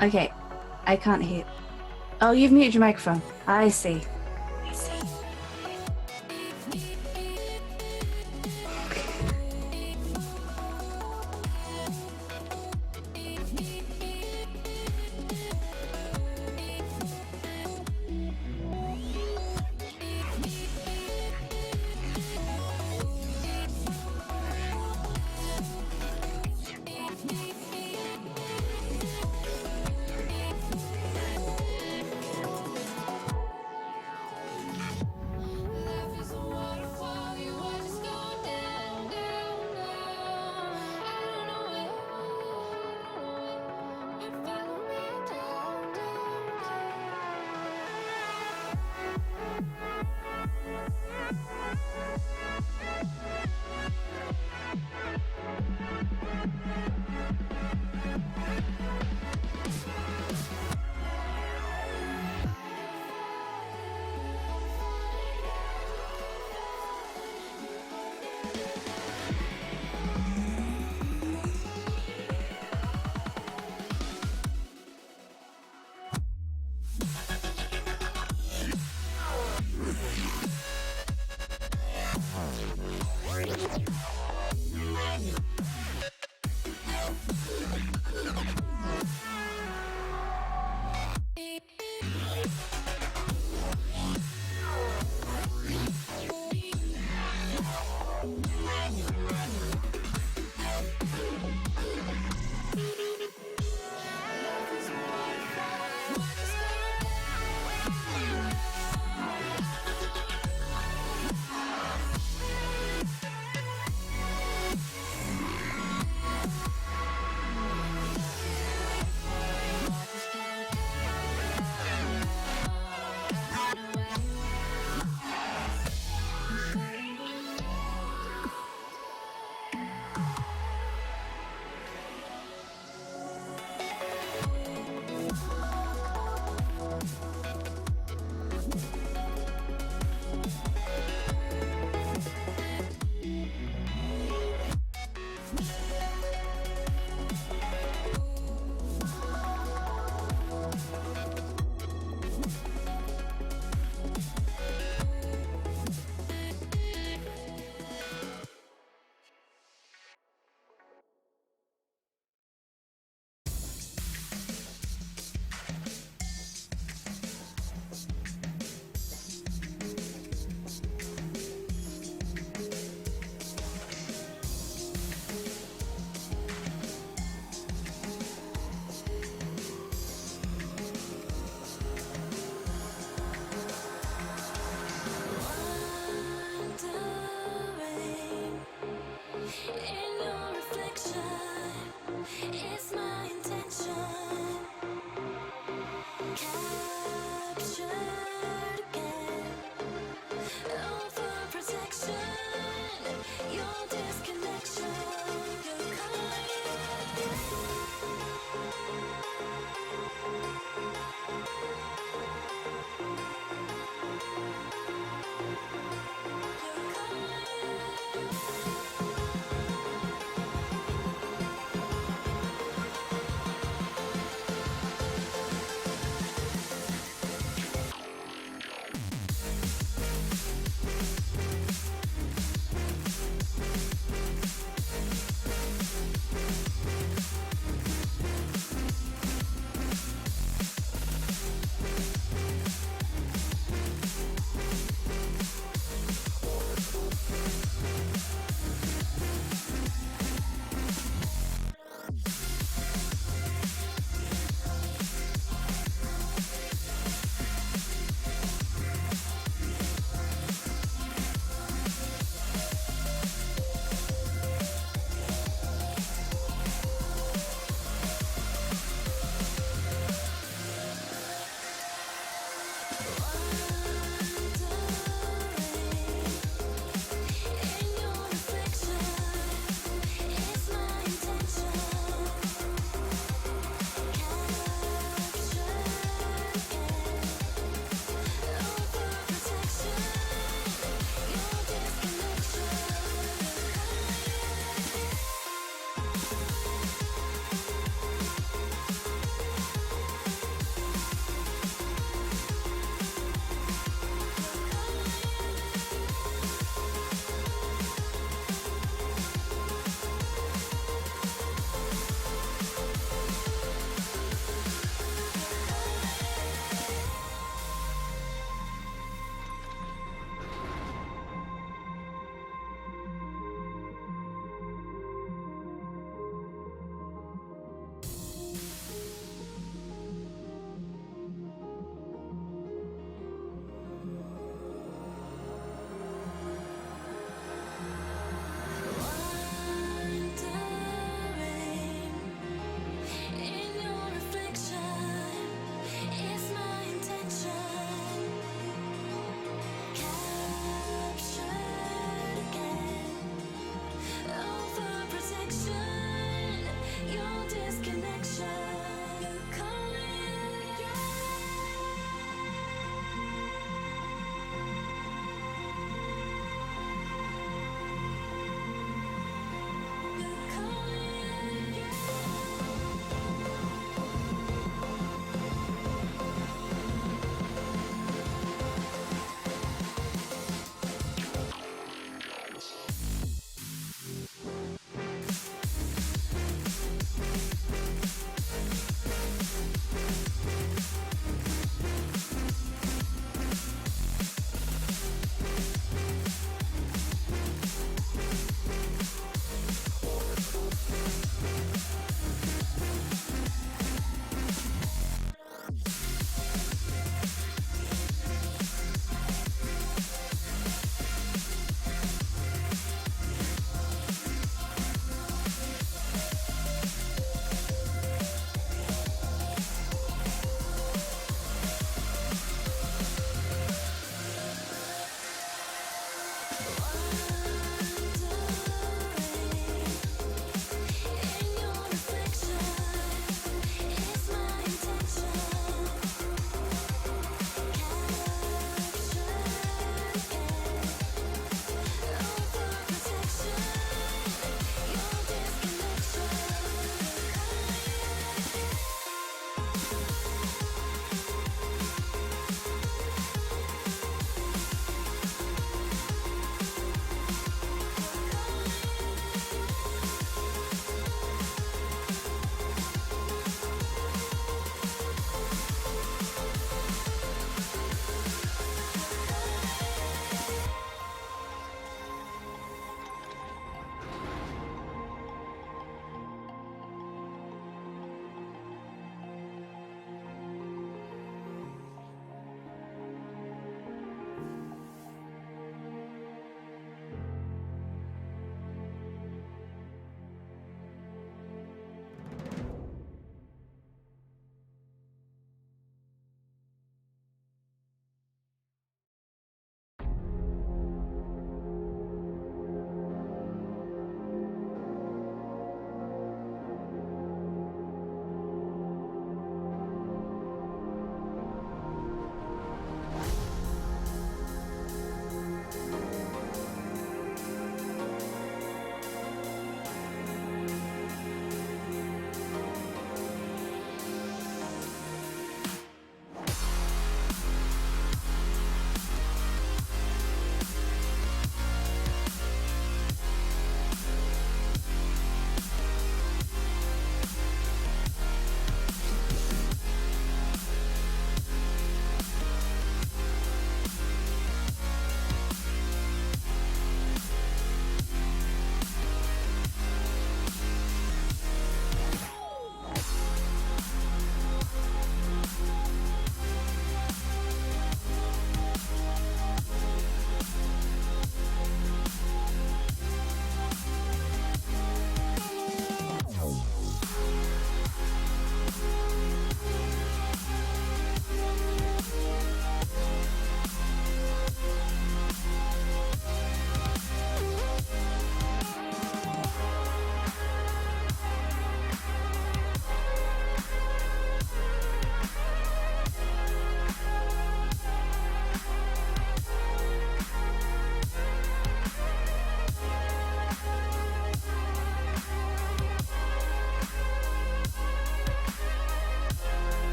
Okay, I can't hear. Oh, you've muted your microphone. I see. I see.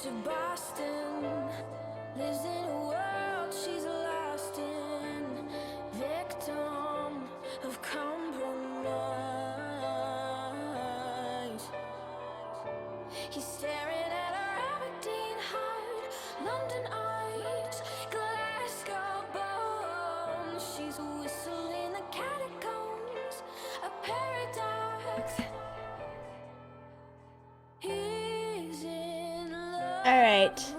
to Boston, lives in a world she's lost in, victim of compromise. He's staring at her Aberdeen heart, London eyes, Glasgow bones. She's whistling the catacombs, a paradox. He's in love. All right.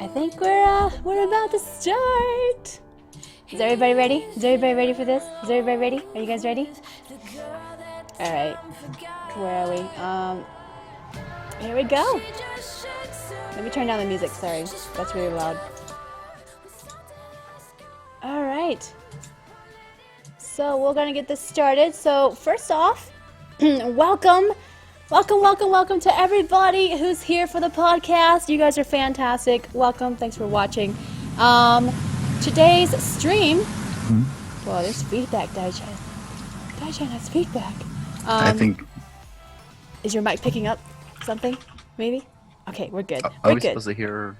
I think we're about to start. Is everybody ready? Is everybody ready for this? Is everybody ready? Are you guys ready? All right. Where are we? Here we go. Let me turn down the music. Sorry, that's really loud. All right. So we're gonna get this started. So first off, welcome to everybody who's here for the podcast. You guys are fantastic. Welcome. Thanks for watching. Today's stream. Well, there's feedback, Daichan. Daichan has feedback. I think. Is your mic picking up something? Maybe? Okay, we're good. Are we supposed to hear?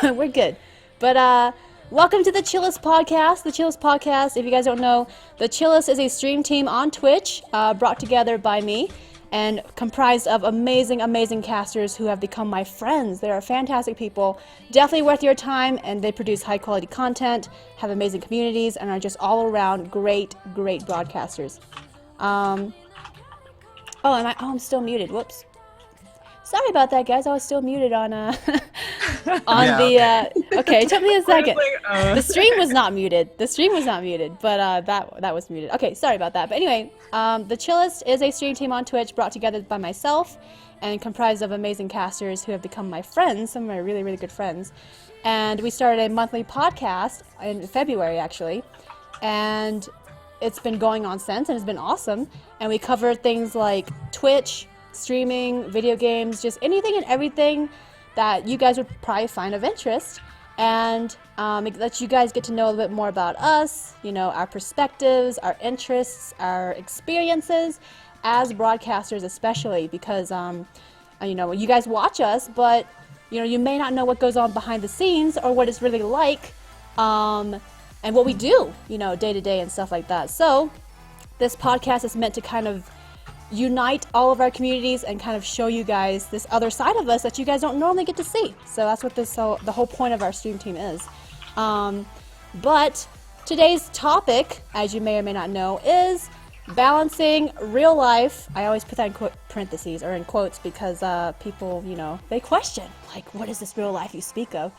We're good. But welcome to the Chillest podcast. The Chillest podcast, if you guys don't know, the Chillest is a stream team on Twitch brought together by me and comprised of amazing casters who have become my friends. They are fantastic people, definitely worth your time, and they produce high quality content, have amazing communities, and are just all around great broadcasters. I'm still muted. Whoops. Sorry about that, guys. I was still muted on Okay, it took me a second. The stream was not muted. But that was muted. Okay, sorry about that. But anyway, the Chillest is a stream team on Twitch brought together by myself and comprised of amazing casters who have become my friends, some of my really good friends. And we started a monthly podcast in February, actually. And it's been going on since, and it's been awesome. And we cover things like Twitch, streaming, video games, just anything and everything that you guys would probably find of interest. And it lets you guys get to know a little bit more about us, our perspectives, our interests, our experiences as broadcasters, especially because, you guys watch us, but, you may not know what goes on behind the scenes or what it's really like, and what we do, day to day and stuff like that. So this podcast is meant to kind of unite all of our communities and kind of show you guys this other side of us that you guys don't normally get to see. So that's what the whole point of our stream team is. But today's topic, as you may or may not know, is balancing real life. I always put that in parentheses or in quotes because people, they question, like, what is this real life you speak of?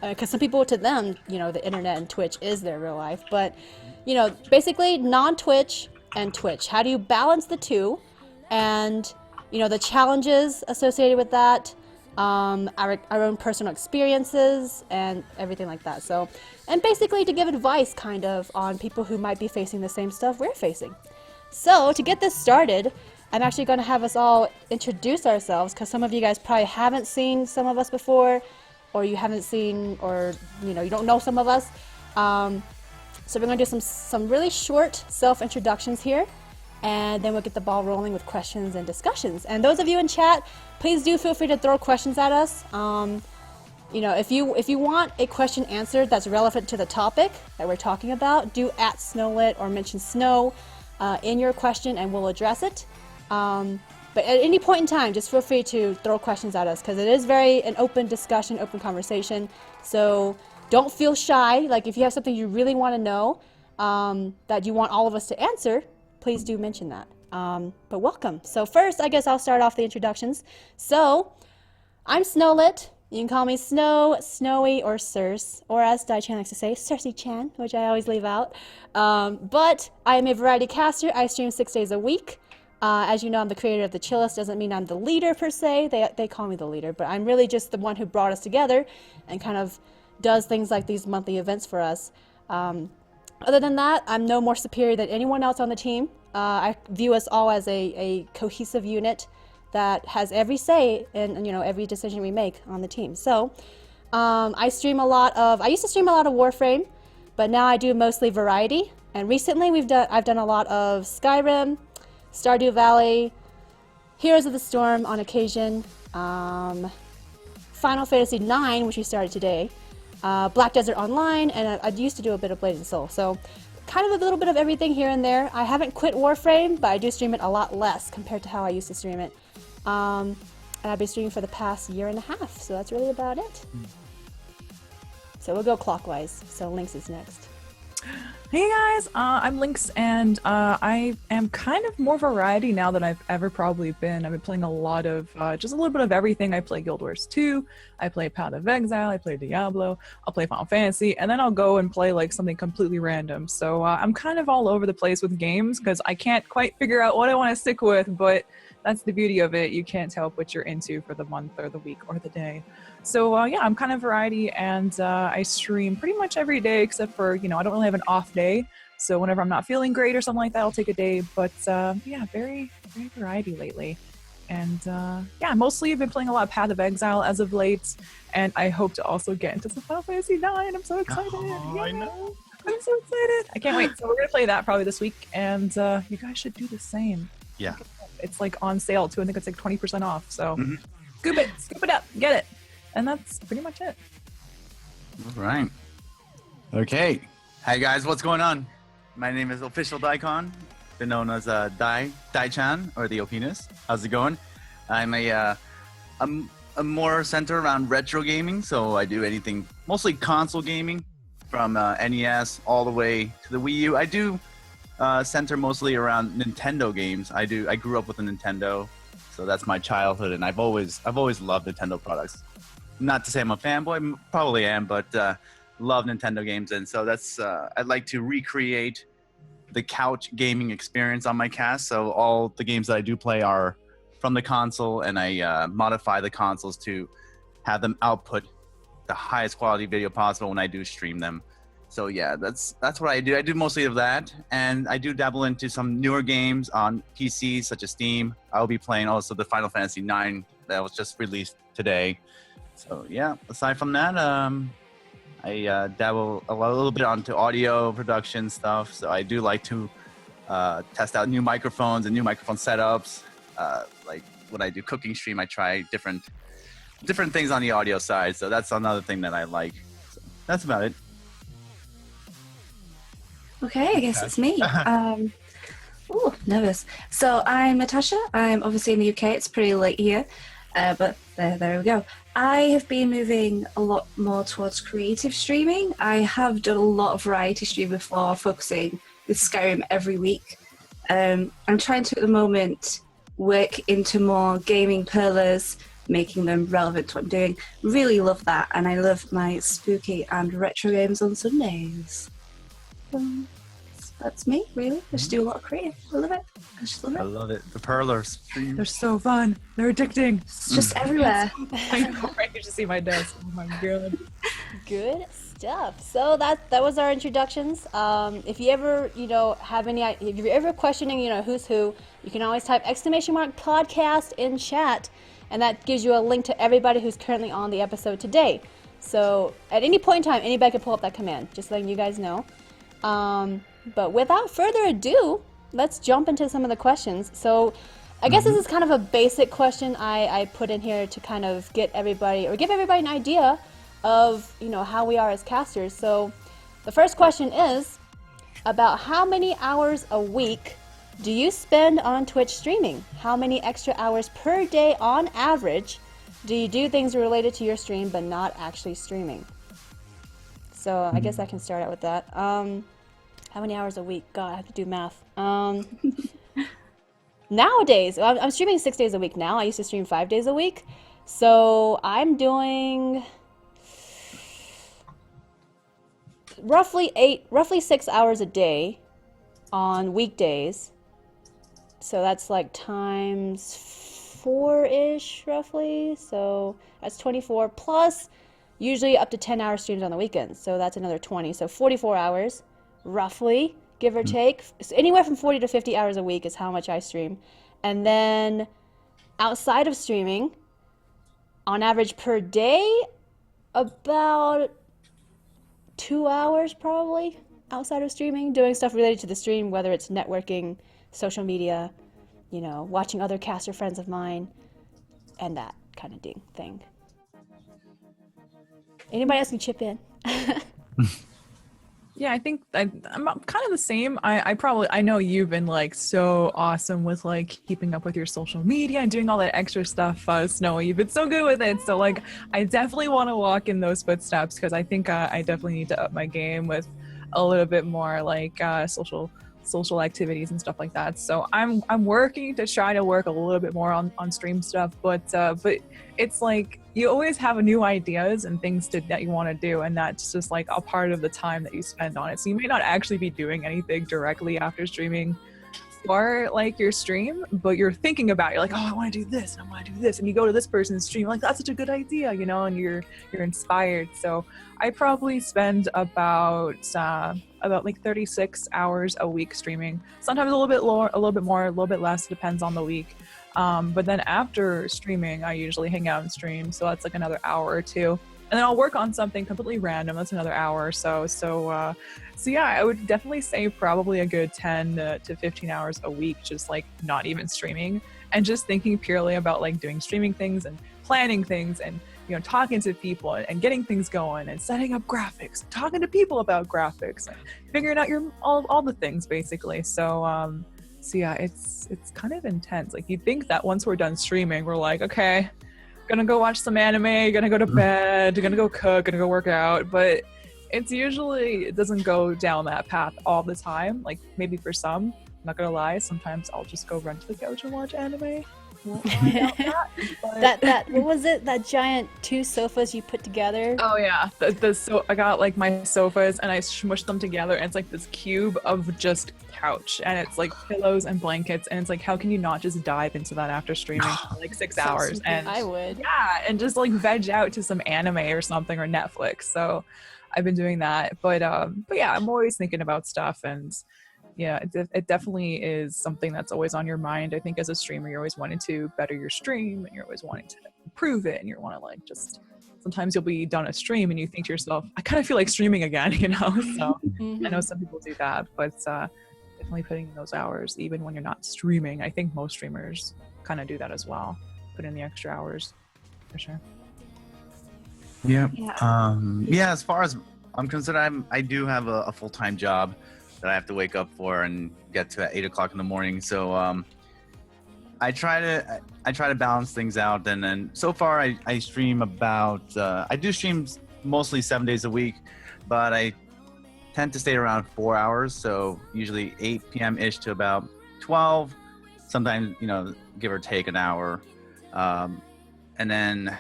Because some people, to them, the internet and Twitch is their real life. But, basically non-Twitch and Twitch. How do you balance the two? And, the challenges associated with that, our own personal experiences and everything like that. So, and basically to give advice kind of on people who might be facing the same stuff we're facing. So to get this started, I'm actually going to have us all introduce ourselves because some of you guys probably haven't seen some of us before, or you haven't seen, or, you don't know some of us. So we're going to do some really short self-introductions here. And then we'll get the ball rolling with questions and discussions. And those of you in chat, please do feel free to throw questions at us. If you want a question answered that's relevant to the topic that we're talking about, do at Snowlit or mention Snow in your question and we'll address it. But at any point in time, just feel free to throw questions at us because it is an open discussion, open conversation. So don't feel shy. Like if you have something you really want to know that you want all of us to answer, please do mention that. But welcome. So first, I guess I'll start off the introductions. So I'm Snowlit. You can call me Snow, Snowy, or Circe, or as Daichan likes to say, Circe-chan, which I always leave out. But I am a variety caster. I stream 6 days a week. As you know, I'm the creator of the Chillest. Doesn't mean I'm the leader per se. They call me the leader, but I'm really just the one who brought us together and kind of does things like these monthly events for us. Other than that, I'm no more superior than anyone else on the team. I view us all as a cohesive unit that has every say in every decision we make on the team. So I used to stream a lot of Warframe, but now I do mostly variety. And recently I've done a lot of Skyrim, Stardew Valley, Heroes of the Storm on occasion, Final Fantasy IX, which we started today, Black Desert Online, and I used to do a bit of Blades and Soul. So kind of a little bit of everything here and there. I haven't quit Warframe, but I do stream it a lot less compared to how I used to stream it. And I've been streaming for the past year and a half, so that's really about it. So we'll go clockwise. So Lynx is next. Hey guys, I'm Lynx, and I am kind of more variety now than I've ever probably been. I've been playing a lot of, just a little bit of everything. I play Guild Wars 2, I play Path of Exile, I play Diablo, I'll play Final Fantasy, and then I'll go and play like something completely random. So I'm kind of all over the place with games because I can't quite figure out what I want to stick with, but that's the beauty of it. You can't tell what you're into for the month or the week or the day. So yeah, I'm kind of variety, and I stream pretty much every day except for, I don't really have an off day. So whenever I'm not feeling great or something like that, I'll take a day. But yeah, very, very variety lately. And yeah, mostly I've been playing a lot of Path of Exile as of late, and I hope to also get into some Final Fantasy IX. I'm so excited. Oh, I know. I'm so excited. I can't wait. So we're going to play that probably this week, and you guys should do the same. Yeah. It's like on sale too. I think it's like 20% off. So scoop it up, get it. And that's pretty much it. All right. Okay. Hi guys, what's going on? My name is Official Daikon, been known as Dai-chan or the Opinus. How's it going? I'm I'm more centered around retro gaming, so I do anything mostly console gaming, from NES all the way to the Wii U. I do center mostly around Nintendo games. I grew up with a Nintendo, so that's my childhood, and I've always loved Nintendo products. Not to say I'm a fanboy, probably am, but love Nintendo games, and so that's I'd like to recreate the couch gaming experience on my cast. So all the games that I do play are from the console, and I modify the consoles to have them output the highest quality video possible when I do stream them. So yeah, that's what I do. I do mostly of that, and I do dabble into some newer games on PC, such as Steam. I'll be playing also the Final Fantasy IX that was just released today. So yeah, aside from that, I dabble a little bit onto audio production stuff. So I do like to test out new microphones and new microphone setups. Like when I do cooking stream, I try different things on the audio side. So that's another thing that I like. So that's about it. Okay, I guess it's me. Ooh, nervous. So I'm Natasha. I'm obviously in the UK. It's pretty late here, but there we go. I have been moving a lot more towards creative streaming. I have done a lot of variety stream before, focusing with Skyrim every week. I'm trying to, at the moment, work into more gaming pillars, making them relevant to what I'm doing. Really love that, and I love my spooky and retro games on Sundays. That's me, really. I just do a lot of creative. I love it. I just love it. I love it. The Perlers. They're so fun. They're addicting. It's just everywhere. I know, right? You should see my desk. Oh my god. Good stuff. So that was our introductions. If you ever, if you're ever questioning, who's who, you can always type !podcast in chat, and that gives you a link to everybody who's currently on the episode today. So at any point in time, anybody can pull up that command, just letting you guys know. But without further ado, let's jump into some of the questions. So I guess this is kind of a basic question I put in here to kind of give everybody an idea of, how we are as casters. So the first question is, about how many hours a week do you spend on Twitch streaming? How many extra hours per day on average do you do things related to your stream but not actually streaming? So I guess I can start out with that. How many hours a week? God, I have to do math. Nowadays, I'm streaming 6 days a week now. I used to stream 5 days a week. So I'm doing roughly 6 hours a day on weekdays. So that's like times 4-ish roughly. So that's 24 plus usually up to 10-hour streams on the weekends. So that's another 20. So 44 hours roughly, give or take. So anywhere from 40 to 50 hours a week is how much I stream. And then outside of streaming, on average per day, about 2 hours probably outside of streaming, doing stuff related to the stream, whether it's networking, social media, watching other caster friends of mine, and that kind of thing. Anybody else can chip in. Yeah, I think I'm kind of the same. I know you've been like so awesome with like keeping up with your social media and doing all that extra stuff, Snowy. You've been so good with it. So like, I definitely want to walk in those footsteps because I think I definitely need to up my game with a little bit more like social activities and stuff like that. So I'm working to try to work a little bit more on stream stuff, but it's like you always have new ideas and things that you want to do, and that's just like a part of the time that you spend on it. So you may not actually be doing anything directly after streaming for like your stream, but you're thinking about it. You're like, oh, I want to do this and I want to do this, and you go to this person's stream like that's such a good idea, you know, and you're inspired. So I probably spend about like 36 hours a week streaming. Sometimes a little bit more, a little bit less, depends on the week. But then after streaming, I usually hang out and stream, so that's like another hour or two. And then I'll work on something completely random. That's another hour or so. So yeah, I would definitely say probably a good 10 to 15 hours a week, just like not even streaming and just thinking purely about like doing streaming things and planning things and, you know, talking to people and getting things going and setting up graphics, talking to people about graphics and figuring out all the things basically. So yeah, it's kind of intense. Like you think that once we're done streaming, we're like, okay, gonna go watch some anime, gonna go to bed, gonna go cook, gonna go work out. But it doesn't go down that path all the time. Like maybe for some, I'm not gonna lie, sometimes I'll just go run to the couch and watch anime. Won't lie about that, That what was it? That giant 2 sofas you put together? Oh yeah, so I got like my sofas and I smushed them together, and it's like this cube of just couch, and it's like pillows and blankets, and it's like, how can you not just dive into that after streaming for like 6 hours? And I would. Yeah, and just like veg out to some anime or something or Netflix. So I've been doing that, but yeah, I'm always thinking about stuff, and yeah, it definitely is something that's always on your mind. I think as a streamer, you're always wanting to better your stream, and you're always wanting to improve it, and you want to like just, sometimes you'll be done a stream and you think to yourself, I kind of feel like streaming again, you know? So I know some people do that, but definitely putting in those hours, even when you're not streaming. I think most streamers kind of do that as well, put in the extra hours, for sure. Yeah. Yeah. Yeah, as far as I'm concerned, I do have a full-time job that I have to wake up for and get to at 8 o'clock in the morning. So I try to balance things out, and then so far I stream about I do stream mostly 7 days a week, but I tend to stay around 4 hours, so usually 8 p.m. ish to about 12, sometimes, you know, give or take an hour, and then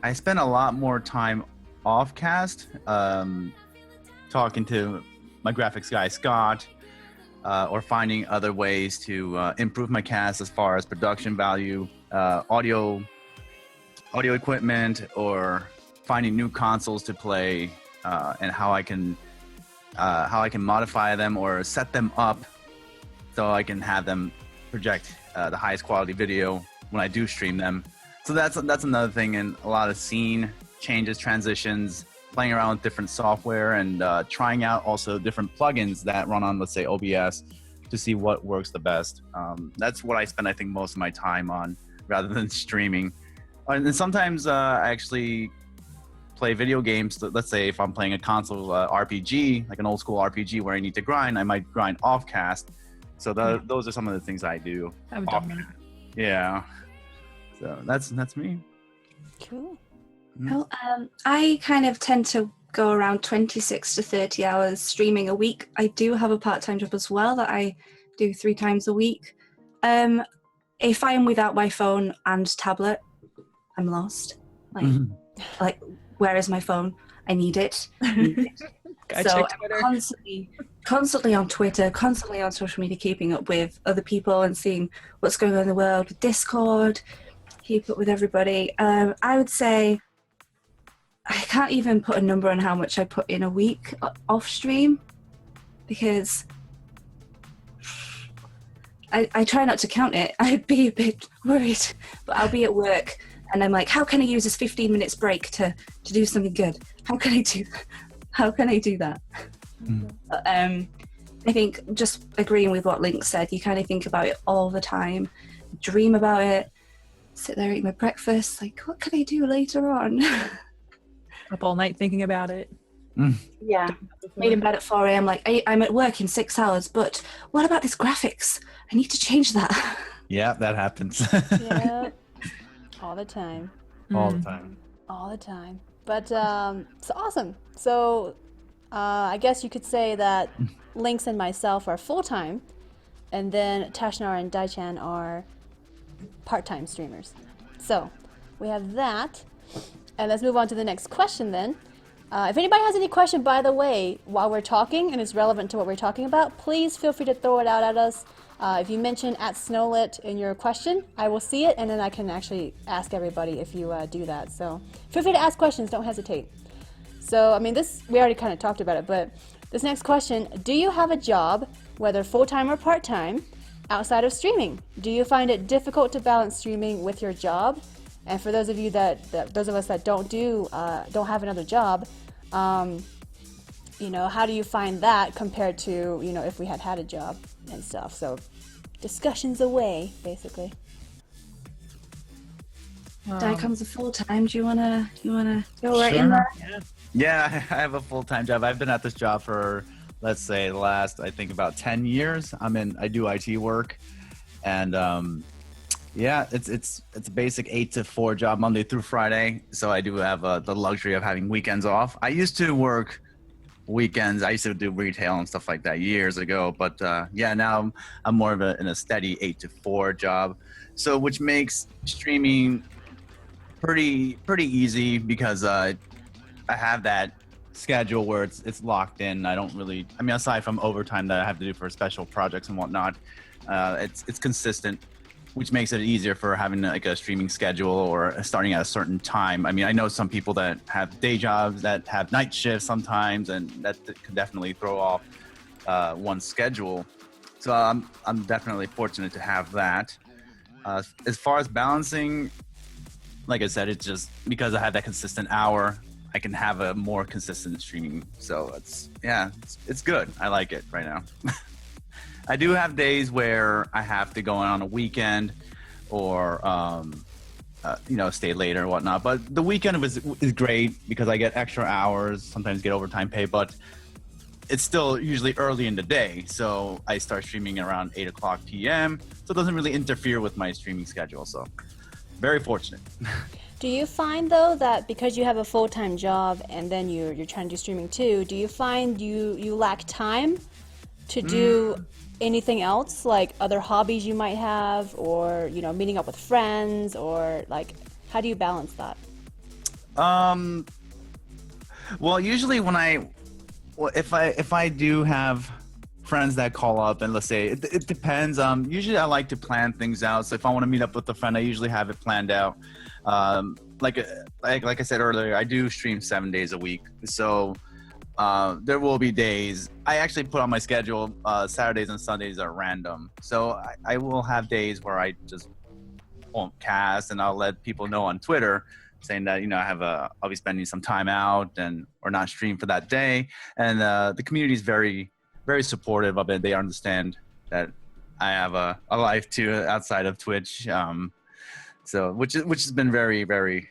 I spend a lot more time off cast, talking to my graphics guy Scott, or finding other ways to improve my cast as far as production value, audio equipment, or finding new consoles to play, and how I can modify them or set them up so I can have them project the highest quality video when I do stream them. So that's another thing, and a lot of scene changes, transitions, playing around with different software, and trying out also different plugins that run on, let's say, OBS, to see what works the best. That's what I spend, I think, most of my time on, rather than streaming. And sometimes I actually play video games. Let's say if I'm playing a console RPG, like an old school RPG where I need to grind, I might grind off cast. So those are some of the things I do. I've done that. Yeah. So that's me. Cool. Well, I kind of tend to go around 26 to 30 hours streaming a week. I do have a part-time job as well that I do 3 times a week. If I am without my phone and tablet, I'm lost. Like, where is my phone? I need it. So I'm constantly on Twitter, constantly on social media, keeping up with other people and seeing what's going on in the world, with Discord, keep up with everybody. I would say I can't even put a number on how much I put in a week off stream, because I try not to count it. I'd be a bit worried, but I'll be at work and I'm like, how can I use this 15 minutes break to do something good? How can I do that? I think just agreeing with what Link said, you kind of think about it all the time, dream about it, sit there, eat my breakfast, like, what can I do later on? Up all night thinking about it. Yeah. Made in bed at 4 a.m. Like, I'm at work in 6 hours, but what about this graphics? I need to change that. Yeah, that happens. Yeah. All the time. All the time. All the time. But so awesome. So I guess you could say that Lynx and myself are full-time, and then Tashnar and Daichan are part-time streamers. So we have that. And let's move on to the next question then. If anybody has any question, by the way, while we're talking and it's relevant to what we're talking about, please feel free to throw it out at us. If you mention @Snowlit in your question, I will see it, and then I can actually ask everybody if you do that. So feel free to ask questions, don't hesitate. So, I mean, we already kind of talked about it, but this next question, do you have a job, whether full-time or part-time, outside of streaming? Do you find it difficult to balance streaming with your job? And for those of you those of us that don't have another job, you know, how do you find that compared to, you know, if we had a job and stuff? So discussions away, basically. Dai comes a full-time. Do you wanna go right in there? Yeah, I have a full-time job. I've been at this job for, let's say, the last, I think, about 10 years. I do IT work, and yeah, it's a basic 8 to 4 job, Monday through Friday. So I do have the luxury of having weekends off. I used to work weekends. I used to do retail and stuff like that years ago. But yeah, now I'm more of in a steady 8 to 4 job. So which makes streaming pretty easy because I have that schedule where it's locked in. I don't really, I mean, aside from overtime that I have to do for special projects and whatnot, it's consistent, which makes it easier for having like a streaming schedule or starting at a certain time. I mean, I know some people that have day jobs that have night shifts sometimes, and that can definitely throw off one's schedule. So I'm definitely fortunate to have that. As far as balancing, like I said, it's just because I have that consistent hour, I can have a more consistent streaming. So it's good. I like it right now. I do have days where I have to go on a weekend or, you know, stay later and whatnot. But the weekend is great because I get extra hours, sometimes get overtime pay, but it's still usually early in the day. So I start streaming around 8 o'clock p.m. So it doesn't really interfere with my streaming schedule. So very fortunate. Do you find, though, that because you have a full-time job and then you're trying to do streaming too, do you find you lack time to do anything else, like other hobbies you might have, or, you know, meeting up with friends, or like, how do you balance that? Well, usually if I do have friends that call up, and let's say it depends. Usually I like to plan things out. So if I want to meet up with a friend, I usually have it planned out. Like I said earlier, I do stream 7 days a week. So there will be days I actually put on my schedule. Saturdays and Sundays are random. So I will have days where I just won't cast, and I'll let people know on Twitter saying that, you know, I'll be spending some time out or not stream for that day. And the community is very, very supportive of it. They understand that I have a life too outside of Twitch. So which has been very, very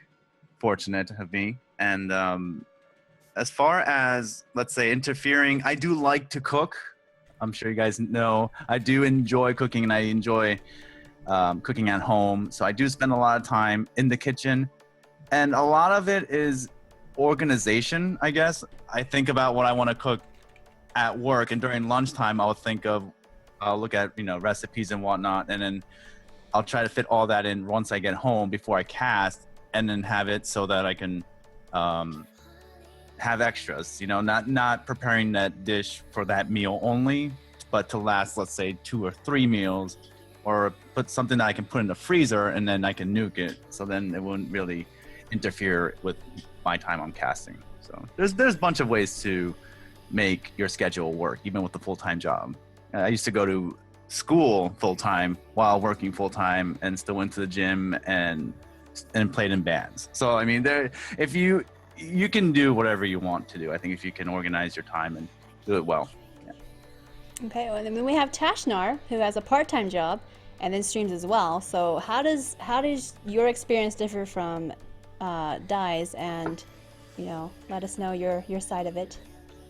fortunate of me. And as far as, let's say, interfering, I do like to cook. I'm sure you guys know I do enjoy cooking, and I enjoy cooking at home. So I do spend a lot of time in the kitchen, and a lot of it is organization, I guess. I think about what I want to cook at work, and during lunchtime I'll look at, you know, recipes and whatnot, and then I'll try to fit all that in once I get home before I cast, and then have it so that I can have extras, you know, not preparing that dish for that meal only, but to last, let's say, 2 or 3 meals, or put something that I can put in the freezer and then I can nuke it. So then it wouldn't really interfere with my time on casting. So there's a bunch of ways to make your schedule work, even with the full-time job. I used to go to school full-time while working full-time, and still went to the gym and played in bands. So I mean, if you can do whatever you want to do, I think, if you can organize your time and do it well. Yeah. Okay, well, then we have Tashnar, who has a part-time job and then streams as well. So how does your experience differ from Dai's, and let us know your side of it.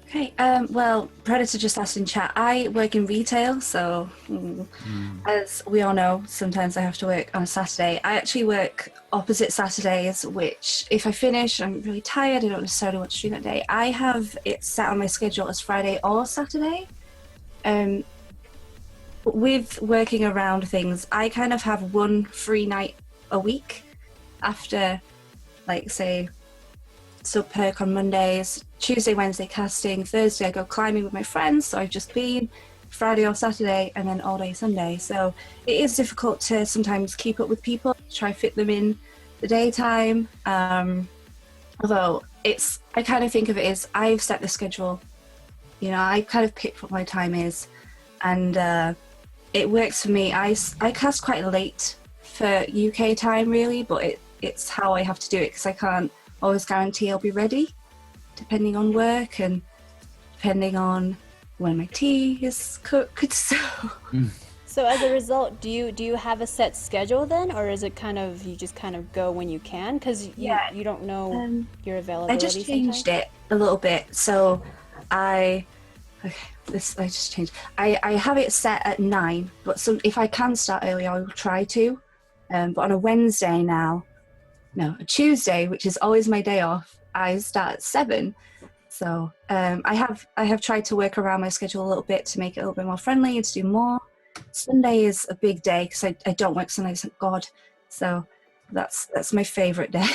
Okay, well, Predator just asked in chat. I work in retail, so as we all know, sometimes I have to work on a Saturday. I actually work opposite Saturdays, which if I finish, I'm really tired, I don't necessarily want to stream that day. I have it set on my schedule as Friday or Saturday. With working around things, I kind of have one free night a week after, like, say, sub perk on Mondays, Tuesday, Wednesday casting, Thursday I go climbing with my friends, so I've just been, Friday or Saturday, and then all day Sunday. So it is difficult to sometimes keep up with people, try fit them in the daytime. Although I kind of think of it as I've set the schedule, I kind of pick what my time is, and it works for me. I cast quite late for UK time really, but it's how I have to do it because I can't always guarantee I'll be ready, depending on work and depending on when my tea is cooked. So as a result, do you have a set schedule then, or is it kind of you just kind of go when you can because you don't know your availability? I just changed it a little bit, so I just changed. I have it set at 9, but if I can start early, I will try to. But on a Wednesday now. No, a Tuesday, which is always my day off, I start at 7. So I have tried to work around my schedule a little bit to make it a little bit more friendly and to do more. Sunday is a big day because I don't work Sundays, thank God. So that's my favourite day.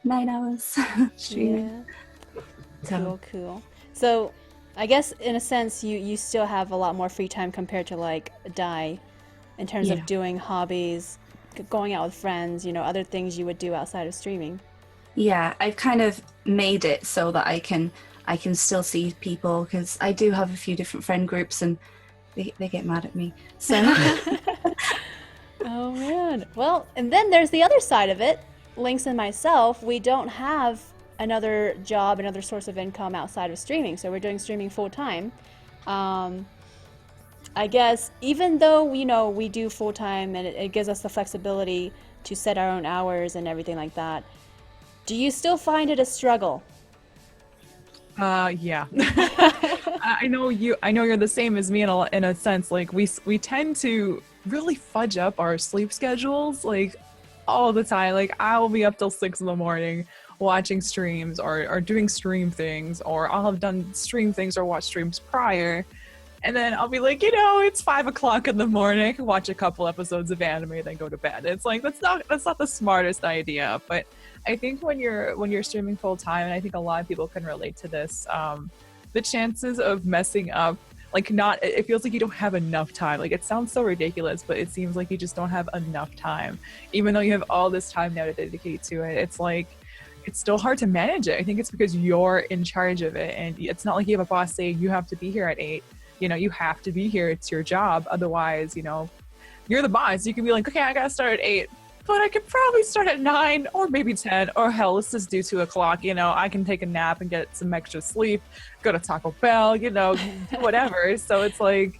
9 hours streaming. Yeah. Cool. So I guess in a sense you still have a lot more free time compared to like Dai in terms of doing hobbies, going out with friends, other things you would do outside of streaming. Yeah, I've kind of made it so that I can still see people because I do have a few different friend groups and they get mad at me. So Oh man. Well, and then there's the other side of it. Lynx and myself, we don't have another job, another source of income outside of streaming, so we're doing streaming full time. I guess even though we do full time and it gives us the flexibility to set our own hours and everything like that, do you still find it a struggle? Yeah. I know you're the same as me in a sense. Like we tend to really fudge up our sleep schedules like all the time. Like I'll be up till 6 in the morning watching streams or doing stream things, or I'll have done stream things or watch streams prior. And then I'll be like, it's 5 o'clock in the morning. I can watch a couple episodes of anime, then go to bed. It's like that's not the smartest idea. But I think when you're streaming full time, and I think a lot of people can relate to this, the chances of messing up, it feels like you don't have enough time. Like it sounds so ridiculous, but it seems like you just don't have enough time, even though you have all this time now to dedicate to it. It's like it's still hard to manage it. I think it's because you're in charge of it, and it's not like you have a boss saying you have to be here at 8. You have to be here. It's your job. Otherwise, you're the boss. You can be like, okay, I gotta start at 8, but I could probably start at 9 or maybe 10, or hell, let's just do 2 o'clock. I can take a nap and get some extra sleep, go to Taco Bell, do whatever. So it's like,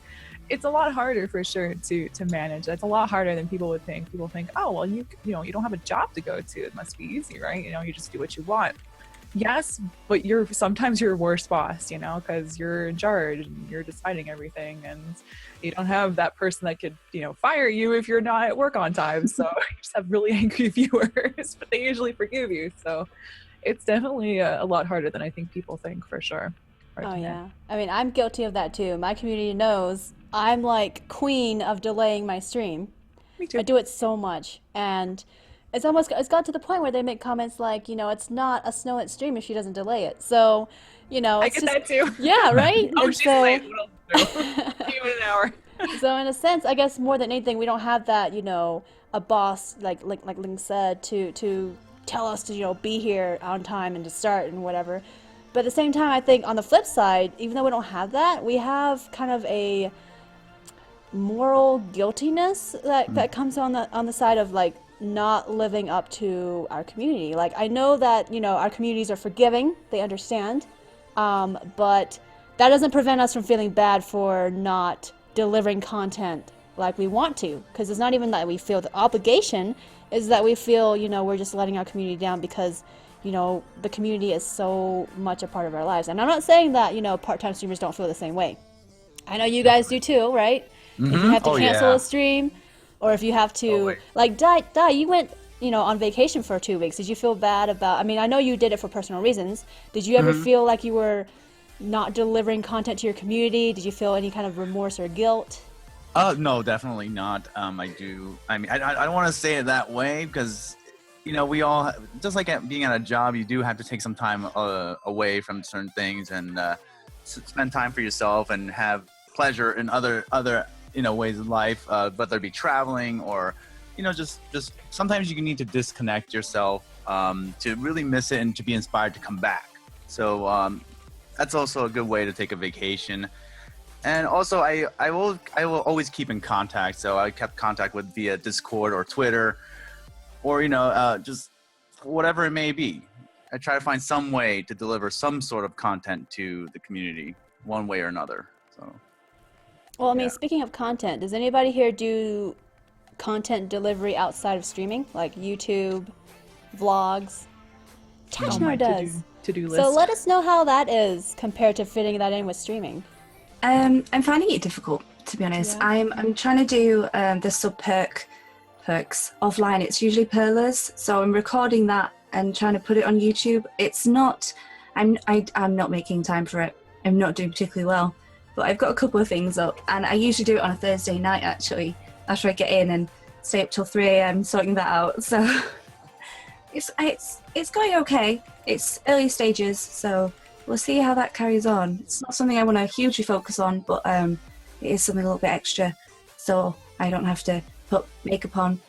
it's a lot harder for sure to manage. It's a lot harder than people would think. People think, oh, well, you don't have a job to go to. It must be easy, right? You just do what you want. Yes, but you're sometimes your worst boss, because you're in charge and you're deciding everything, and you don't have that person that could, fire you if you're not at work on time. So you just have really angry viewers, but they usually forgive you. So it's definitely a lot harder than I think people think, for sure. Oh yeah, I mean, I'm guilty of that too. My community knows I'm like queen of delaying my stream. Me too. I do it so much, and it's got to the point where they make comments like, it's not a Snowlit stream if she doesn't delay it. So, I get that too. Yeah, right? Oh, she's late. What else to do? Even an hour. So in a sense, I guess more than anything, we don't have that, a boss like Link said to tell us to, be here on time and to start and whatever. But at the same time, I think on the flip side, even though we don't have that, we have kind of a moral guiltiness that comes on the side of like not living up to our community. Like I know that our communities are forgiving, they understand, but that doesn't prevent us from feeling bad for not delivering content like we want to, because it's not even that we feel the obligation, is that we feel we're just letting our community down because the community is so much a part of our lives. And I'm not saying that, part-time streamers don't feel the same way. I know you guys do too, right? If you have to cancel a stream, or if you have to, like, Dai, you went, on vacation for 2 weeks. Did you feel bad about, I mean, I know you did it for personal reasons. Did you ever feel like you were not delivering content to your community? Did you feel any kind of remorse or guilt? No, definitely not. I do. I mean, I don't want to say it that way because, we all, just like being at a job, you do have to take some time away from certain things and spend time for yourself and have pleasure in other ways of life, whether it be traveling or, just sometimes you need to disconnect yourself to really miss it and to be inspired to come back. So that's also a good way to take a vacation. And also, I will always keep in contact. So I kept contact with via Discord or Twitter, or just whatever it may be. I try to find some way to deliver some sort of content to the community, one way or another. So. Well, I mean, speaking of content, does anybody here do content delivery outside of streaming, like YouTube, vlogs? Tashnar does. To-do list. So let us know how that is compared to fitting that in with streaming. I'm finding it difficult, to be honest. Yeah. I'm trying to do the sub perks offline. It's usually perlers, so I'm recording that and trying to put it on YouTube. It's not. I'm not making time for it. I'm not doing particularly well, but I've got a couple of things up, and I usually do it on a Thursday night actually, after I get in and stay up till 3 a.m. sorting that out. So it's going okay. It's early stages, so we'll see how that carries on. It's not something I want to hugely focus on, but it is something a little bit extra, so I don't have to put makeup on,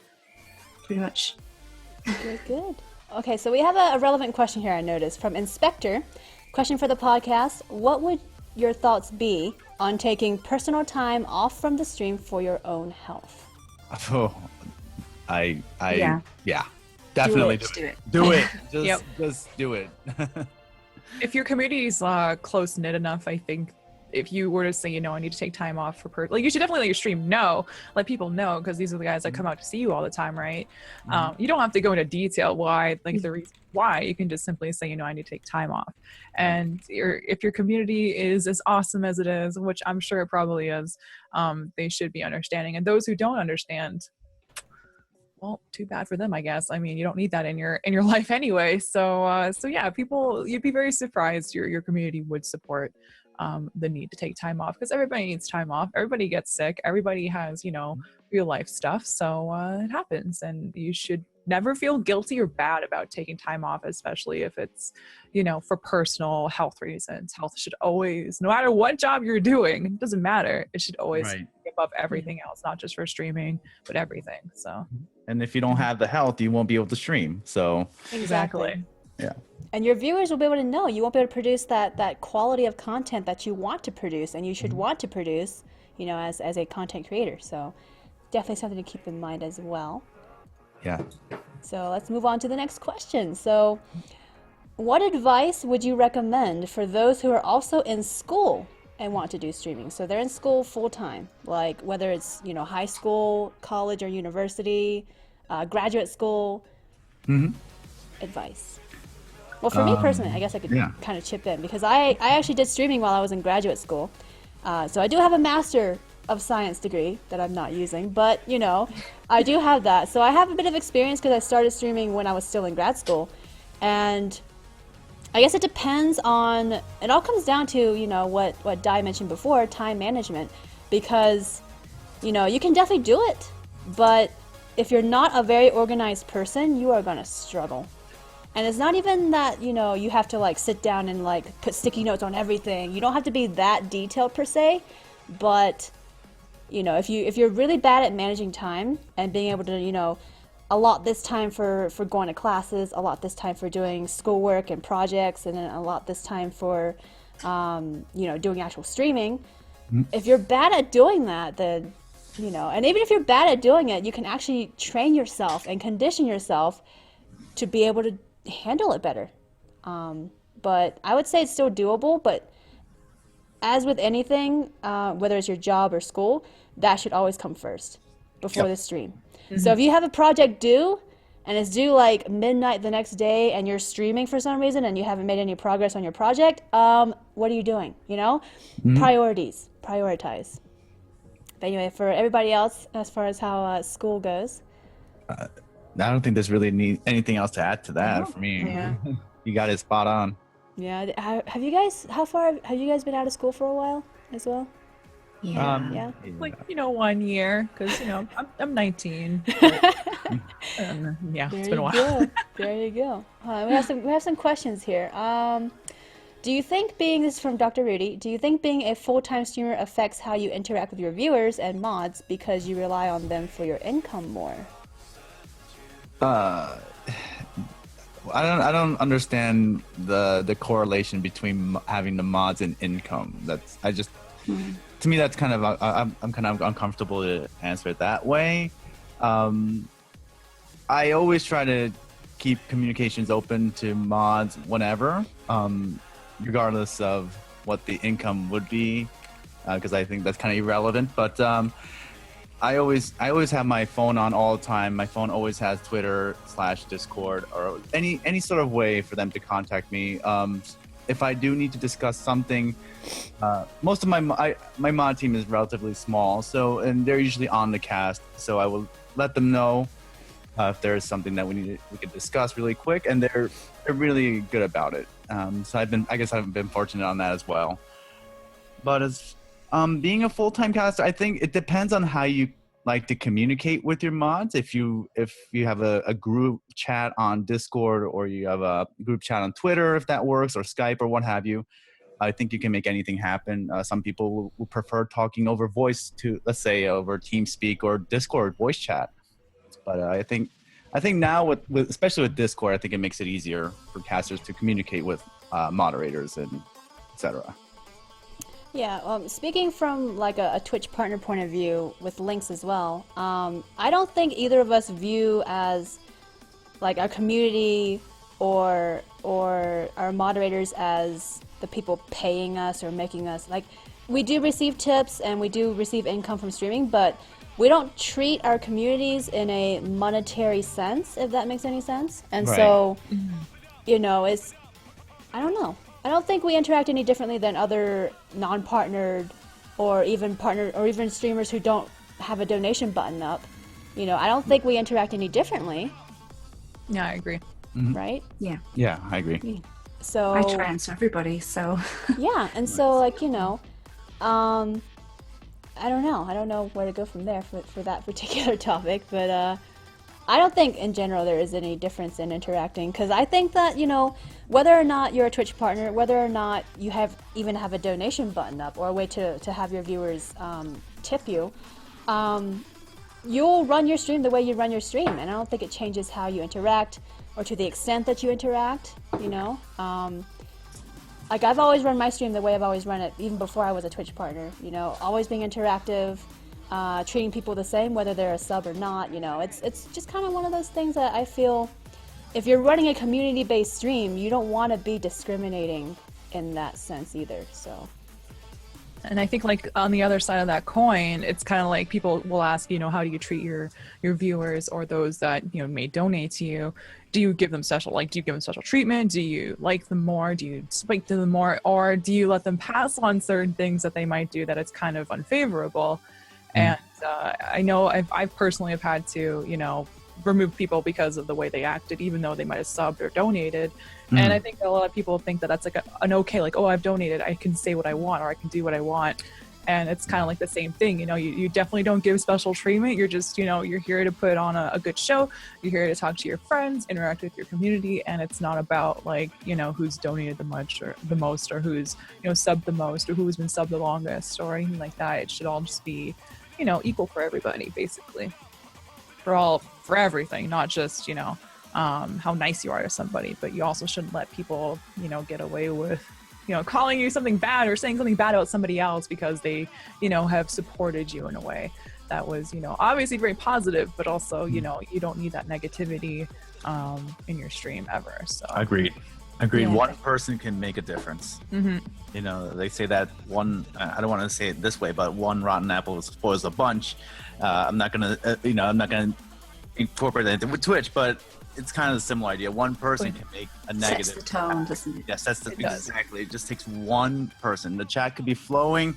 pretty much. Good. Okay, so we have a relevant question here I noticed from Inspector. Question for the podcast: what would your thoughts be on taking personal time off from the stream for your own health? Oh, yeah, definitely do it. Do it. Yep. Just do it. If your community's close knit enough, I think if you were to say, I need to take time off for you should definitely let your stream know, let people know, because these are the guys that come out to see you all the time, right? You don't have to go into detail why, the reason why. You can just simply say, I need to take time off. And if your community is as awesome as it is, which I'm sure it probably is, they should be understanding. And those who don't understand, well, too bad for them, I guess. I mean, you don't need that in your life anyway. So yeah, you'd be very surprised your community would support the need to take time off, because everybody needs time off. Everybody gets sick. Everybody has, real life stuff. So it happens, and you should never feel guilty or bad about taking time off, especially if it's, for personal health reasons. Health should always, no matter what job you're doing, it doesn't matter. It should always be above everything else, not just for streaming, but everything. So. And if you don't have the health, you won't be able to stream. So. Exactly. Yeah. And your viewers will be able to know. You won't be able to produce that quality of content that you want to produce, and you should want to produce, as a content creator. So definitely something to keep in mind as well. Yeah. So let's move on to the next question. So what advice would you recommend for those who are also in school and want to do streaming? So they're in school full time, like whether it's, high school, college, or university, graduate school. Advice. Well, for me personally, I guess I could kind of chip in, because I actually did streaming while I was in graduate school. So I do have a Master of Science degree that I'm not using, but, I do have that. So I have a bit of experience because I started streaming when I was still in grad school. And I guess it depends on, it all comes down to, what Dai mentioned before, time management. Because, you can definitely do it, but if you're not a very organized person, you are going to struggle. And it's not even that, you have to sit down and put sticky notes on everything. You don't have to be that detailed per se, but if you're really bad at managing time and being able to, allot this time for going to classes, allot this time for doing schoolwork and projects, and then allot this time for, doing actual streaming. If you're bad at doing that, then, and even if you're bad at doing it, you can actually train yourself and condition yourself to be able to handle it better. But I would say it's still doable, but as with anything, whether it's your job or school, that should always come first before the stream. So if you have a project due and it's due like midnight the next day and you're streaming for some reason and you haven't made any progress on your project, what are you doing? You know? Prioritize. But anyway, for everybody else, as far as how school goes, I don't think there's really anything else to add to that for me. Yeah. You got it spot on. Yeah. How far have you guys been out of school for a while as well? Yeah. Yeah. Like 1 year, because I'm 19. But, yeah, it's been a while. There you go. We have some questions here. Do you think this is from Dr. Rudy, do you think being a full-time streamer affects how you interact with your viewers and mods because you rely on them for your income more? I don't understand the correlation between having the mods and income. To me, that's kind of I'm kind of uncomfortable to answer it that way. I always try to keep communications open to mods whenever, regardless of what the income would be, because I think that's kind of irrelevant. But I always have my phone on all the time. My phone always has Twitter/Discord or any sort of way for them to contact me. If I do need to discuss something, most of my mod team is relatively small, and they're usually on the cast, so I will let them know if there is something that we could discuss really quick, and they're really good about it. So I guess I've been fortunate on that as well. But as being a full-time caster, I think it depends on how you like to communicate with your mods. If you have a group chat on Discord, or you have a group chat on Twitter, if that works, or Skype or what have you, I think you can make anything happen. Some people will prefer talking over voice, to let's say over TeamSpeak or Discord voice chat. But I think now with especially with Discord, I think it makes it easier for casters to communicate with moderators and etc. Yeah, speaking from like a Twitch partner point of view with links as well, I don't think either of us view as like our community or our moderators as the people paying us or making us, like, we do receive tips and we do receive income from streaming, but we don't treat our communities in a monetary sense, if that makes any sense. And Right. so, I don't know. I don't think we interact any differently than other non-partnered or even streamers who don't have a donation button up. I don't think we interact any differently. Yeah, I agree. Right? Yeah. Yeah, I agree. So I try and answer everybody, so. yeah, and so I don't know. I don't know where to go from there for that particular topic, but I don't think in general there is any difference in interacting, because I think that, whether or not you're a Twitch partner, whether or not you even have a donation button up or a way to have your viewers tip you, you'll run your stream the way you run your stream, and I don't think it changes how you interact or to the extent that you interact, Like, I've always run my stream the way I've always run it, even before I was a Twitch partner, always being interactive, treating people the same, whether they're a sub or not, it's just kind of one of those things that I feel, if you're running a community-based stream, you don't want to be discriminating in that sense either, so. And I think, like, on the other side of that coin, it's kind of like people will ask, how do you treat your viewers or those that, may donate to you? Do you give them special treatment? Do you like them more? Do you speak to them more? Or do you let them pass on certain things that they might do that it's kind of unfavorable? And I know I personally have had to, remove people because of the way they acted, even though they might have subbed or donated. And I think a lot of people think that that's like an okay, like, oh, I've donated, I can say what I want, or I can do what I want. And it's kind of like the same thing, you definitely don't give special treatment. You're just, you're here to put on a good show. You're here to talk to your friends, interact with your community. And it's not about, like, who's donated the most, or who's, subbed the most, or who's been subbed the longest, or anything like that. It should all just be, equal for everybody, basically. For everything, not just, how nice you are to somebody, but you also shouldn't let people, get away with, calling you something bad or saying something bad about somebody else because they, have supported you in a way that was, obviously very positive, but also, you don't need that negativity in your stream ever. So Agreed. Yeah. One person can make a difference. They say that I don't want to say it this way, but one rotten apple spoils a bunch. I'm not gonna incorporate that into Twitch, but it's kind of a similar idea. One person can make a negative. Sets the tone, doesn't it? Yes, that's It does. exactly. It just takes one person. The chat could be flowing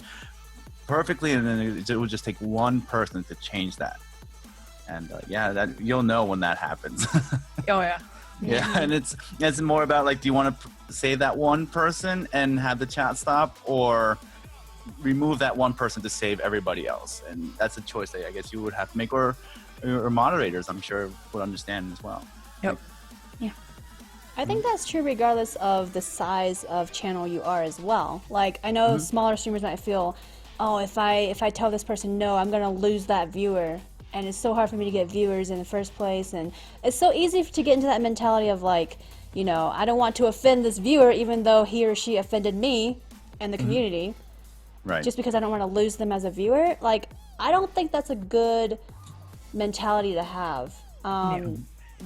perfectly, and then it would just take one person to change that. And yeah, that you'll know when that happens. Oh yeah. Yeah, and it's more about like, do you want to save that one person and have the chat stop, or remove that one person to save everybody else? And that's a choice that I guess you would have to make, or moderators, I'm sure, would understand as well. Yep. Yeah. I think that's true regardless of the size of channel you are as well. Like, I know smaller streamers might feel, oh, if I tell this person no, I'm gonna lose that viewer, and it's so hard for me to get viewers in the first place. And it's so easy to get into that mentality of like, you know, I don't want to offend this viewer even though he or she offended me and the community, Right. just because I don't want to lose them as a viewer. Like, I don't think that's a good mentality to have.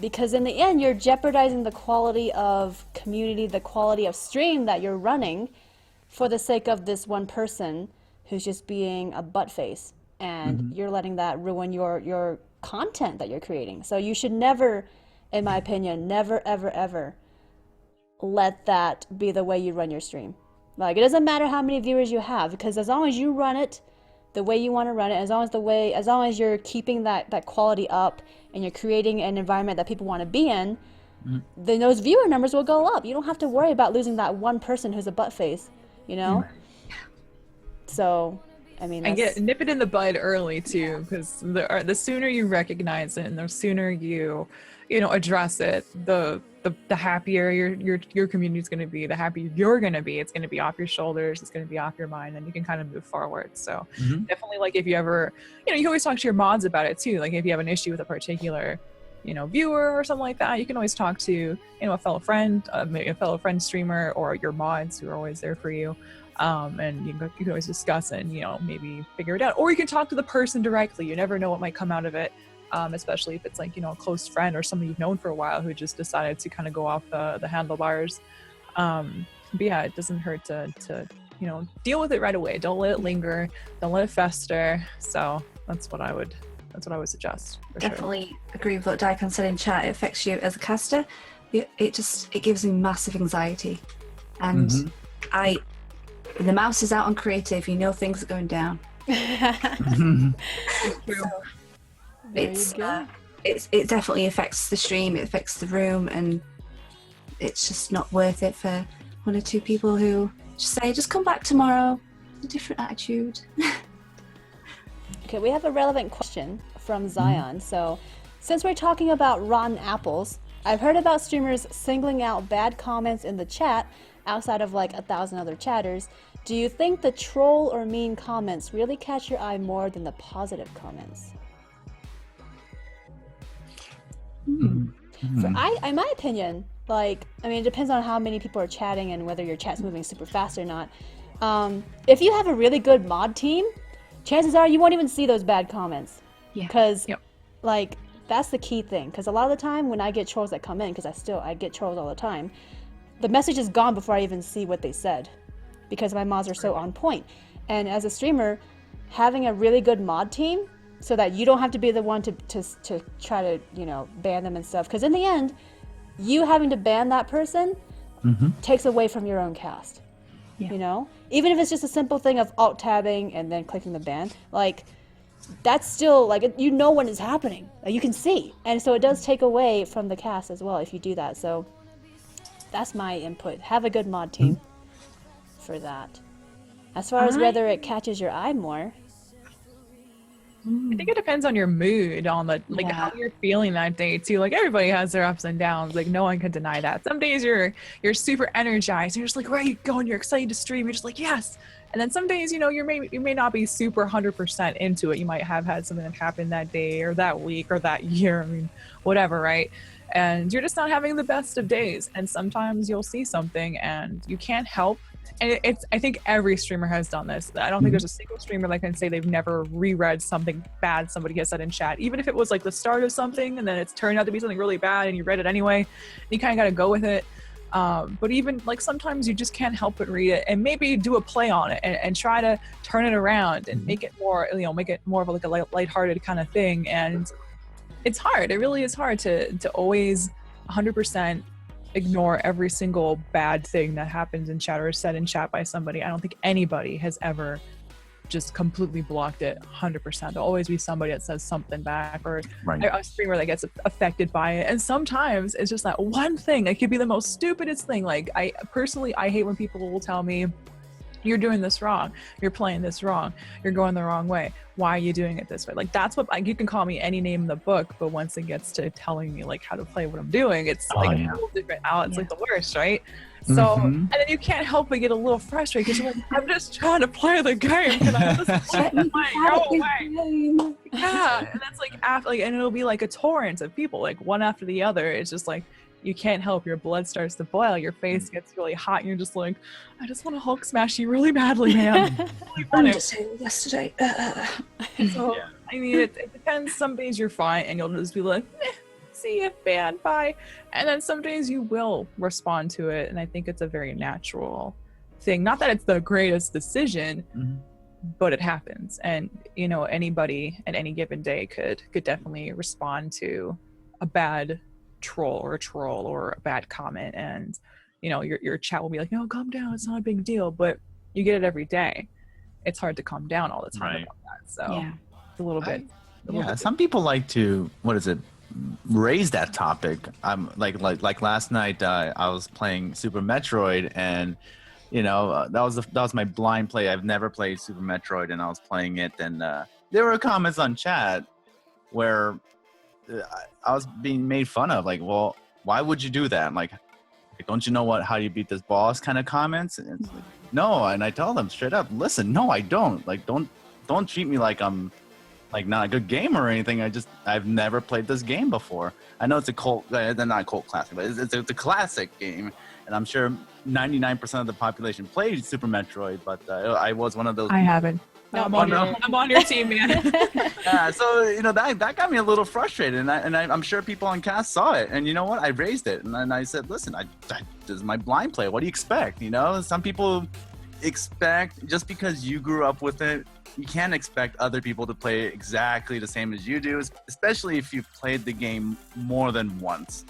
Because in the end, you're jeopardizing the quality of community, the quality of stream that you're running for the sake of this one person who's just being a butt face. And you're letting that ruin your content that you're creating. So you should never, in my opinion, never, ever, ever let that be the way you run your stream. Like, it doesn't matter how many viewers you have, because as long as you run it the way you want to run it, as long as you're keeping that quality up and you're creating an environment that people want to be in, then those viewer numbers will go up. You don't have to worry about losing that one person who's a butt face, you know? So, I mean, Nip it in the bud early too, because the sooner you recognize it and the sooner you address it, the happier your community is going to be, the happier you're going to be. It's going to be off your shoulders, it's going to be off your mind, and you can kind of move forward. So definitely, like, if you ever, you can always talk to your mods about it too. Like, if you have an issue with a particular viewer or something like that, you can always talk to a fellow friend, maybe a fellow friend streamer, or your mods who are always there for you. And you can always discuss and maybe figure it out, or you can talk to the person directly. You never know what might come out of it, especially if it's like a close friend or somebody you've known for a while who just decided to kind of go off the handlebars. But yeah, it doesn't hurt to deal with it right away. Don't let it linger, don't let it fester. So that's what I would suggest. Definitely agree with what Daikon said in chat. It affects you as a caster. It gives me massive anxiety, and when the mouse is out on creative, things are going down. It definitely affects the stream, it affects the room, and it's just not worth it for one or two people who just come back tomorrow, a different attitude. Okay, we have a relevant question from Zion. So, since we're talking about rotten apples, I've heard about streamers singling out bad comments in the chat outside of like 1,000 other chatters. Do you think the troll or mean comments really catch your eye more than the positive comments? In my opinion, it depends on how many people are chatting and whether your chat's moving super fast or not. If you have a really good mod team, chances are you won't even see those bad comments. Yeah. Because, that's the key thing. Because a lot of the time when I get trolls that come in, because I get trolls all the time, the message is gone before I even see what they said, because my mods are so on point. And as a streamer, having a really good mod team so that you don't have to be the one to try to ban them and stuff, because in the end, you having to ban that person takes away from your own cast. Even if it's just a simple thing of alt tabbing and then clicking the ban, that's still when it's happening, you can see, and so it does take away from the cast as well if you do that. So that's my input. Have a good mod team for that. As far as whether it catches your eye more, I think it depends on your mood, on how you're feeling that day too. Everybody has their ups and downs. No one can deny that. Some days you're super energized. You're just ready to go, and you're excited to stream. You're just yes. And then some days, you may not be super 100% into it. You might have had something that happened that day or that week or that year. Whatever, right? And you're just not having the best of days. And sometimes you'll see something and you can't help. And I think every streamer has done this. I don't think there's a single streamer that can say they've never reread something bad somebody has said in chat. Even if it was the start of something and then it's turned out to be something really bad and you read it anyway, and you kind of got to go with it. But even sometimes you just can't help but read it and maybe do a play on it and try to turn it around and make it more, make it more of a lighthearted kind of thing. And it's hard. It really is hard to always 100% ignore every single bad thing that happens in chat or is said in chat by somebody. I don't think anybody has ever just completely blocked it 100%. There'll always be somebody that says something back, or a streamer that gets affected by it. And sometimes it's just that one thing. It could be the most stupidest thing. Like, I personally hate when people will tell me, you're doing this wrong, you're playing this wrong, you're going the wrong way, why are you doing it this way? Like, that's what, like, you can call me any name in the book, but once it gets to telling me like how to play what I'm doing, it's a whole different out. It's like the worst, right? So and then you can't help but get a little frustrated because you're like, I'm just trying to play the game. Can I just go away? Yeah, and that's like after, like, and it'll be like a torrent of people, like one after the other. It's just like, you can't help, your blood starts to boil, your face gets really hot, and you're just like, I just want to Hulk smash you really badly, man. Really yesterday. So I mean, it depends. Some days you're fine and you'll just be like, see you, man, bye. And then some days you will respond to it, and I think it's a very natural thing. Not that it's the greatest decision, but it happens. And you know, anybody at any given day could definitely respond to a bad troll or a bad comment, and you know, your chat will be like, no, calm down, it's not a big deal. But you get it every day, it's hard to calm down all the time about that. So it's a little bit some people like to raise that topic. I'm like last night I was playing Super Metroid, and you know, that was my blind play. I've never played Super Metroid, and I was playing it, and there were comments on chat where I was being made fun of, like, well, why would you do that? Like, don't you know how you beat this boss kind of comments? And it's like, no. And I tell them straight up, listen, no, I don't. Like, don't treat me like I'm like not a good gamer or anything. I've never played this game before. I know it's a cult, not a cult classic, but it's a classic game. And I'm sure 99% of the population played Super Metroid, but I was one of those. I haven't. No, I'm on your team, man. Yeah, so you know, that got me a little frustrated, and I'm sure people on cast saw it, and you know what, I raised it, and I said, listen, this is my blind play. What do you expect? You know, some people expect, just because you grew up with it, you can't expect other people to play exactly the same as you do, especially if you've played the game more than once.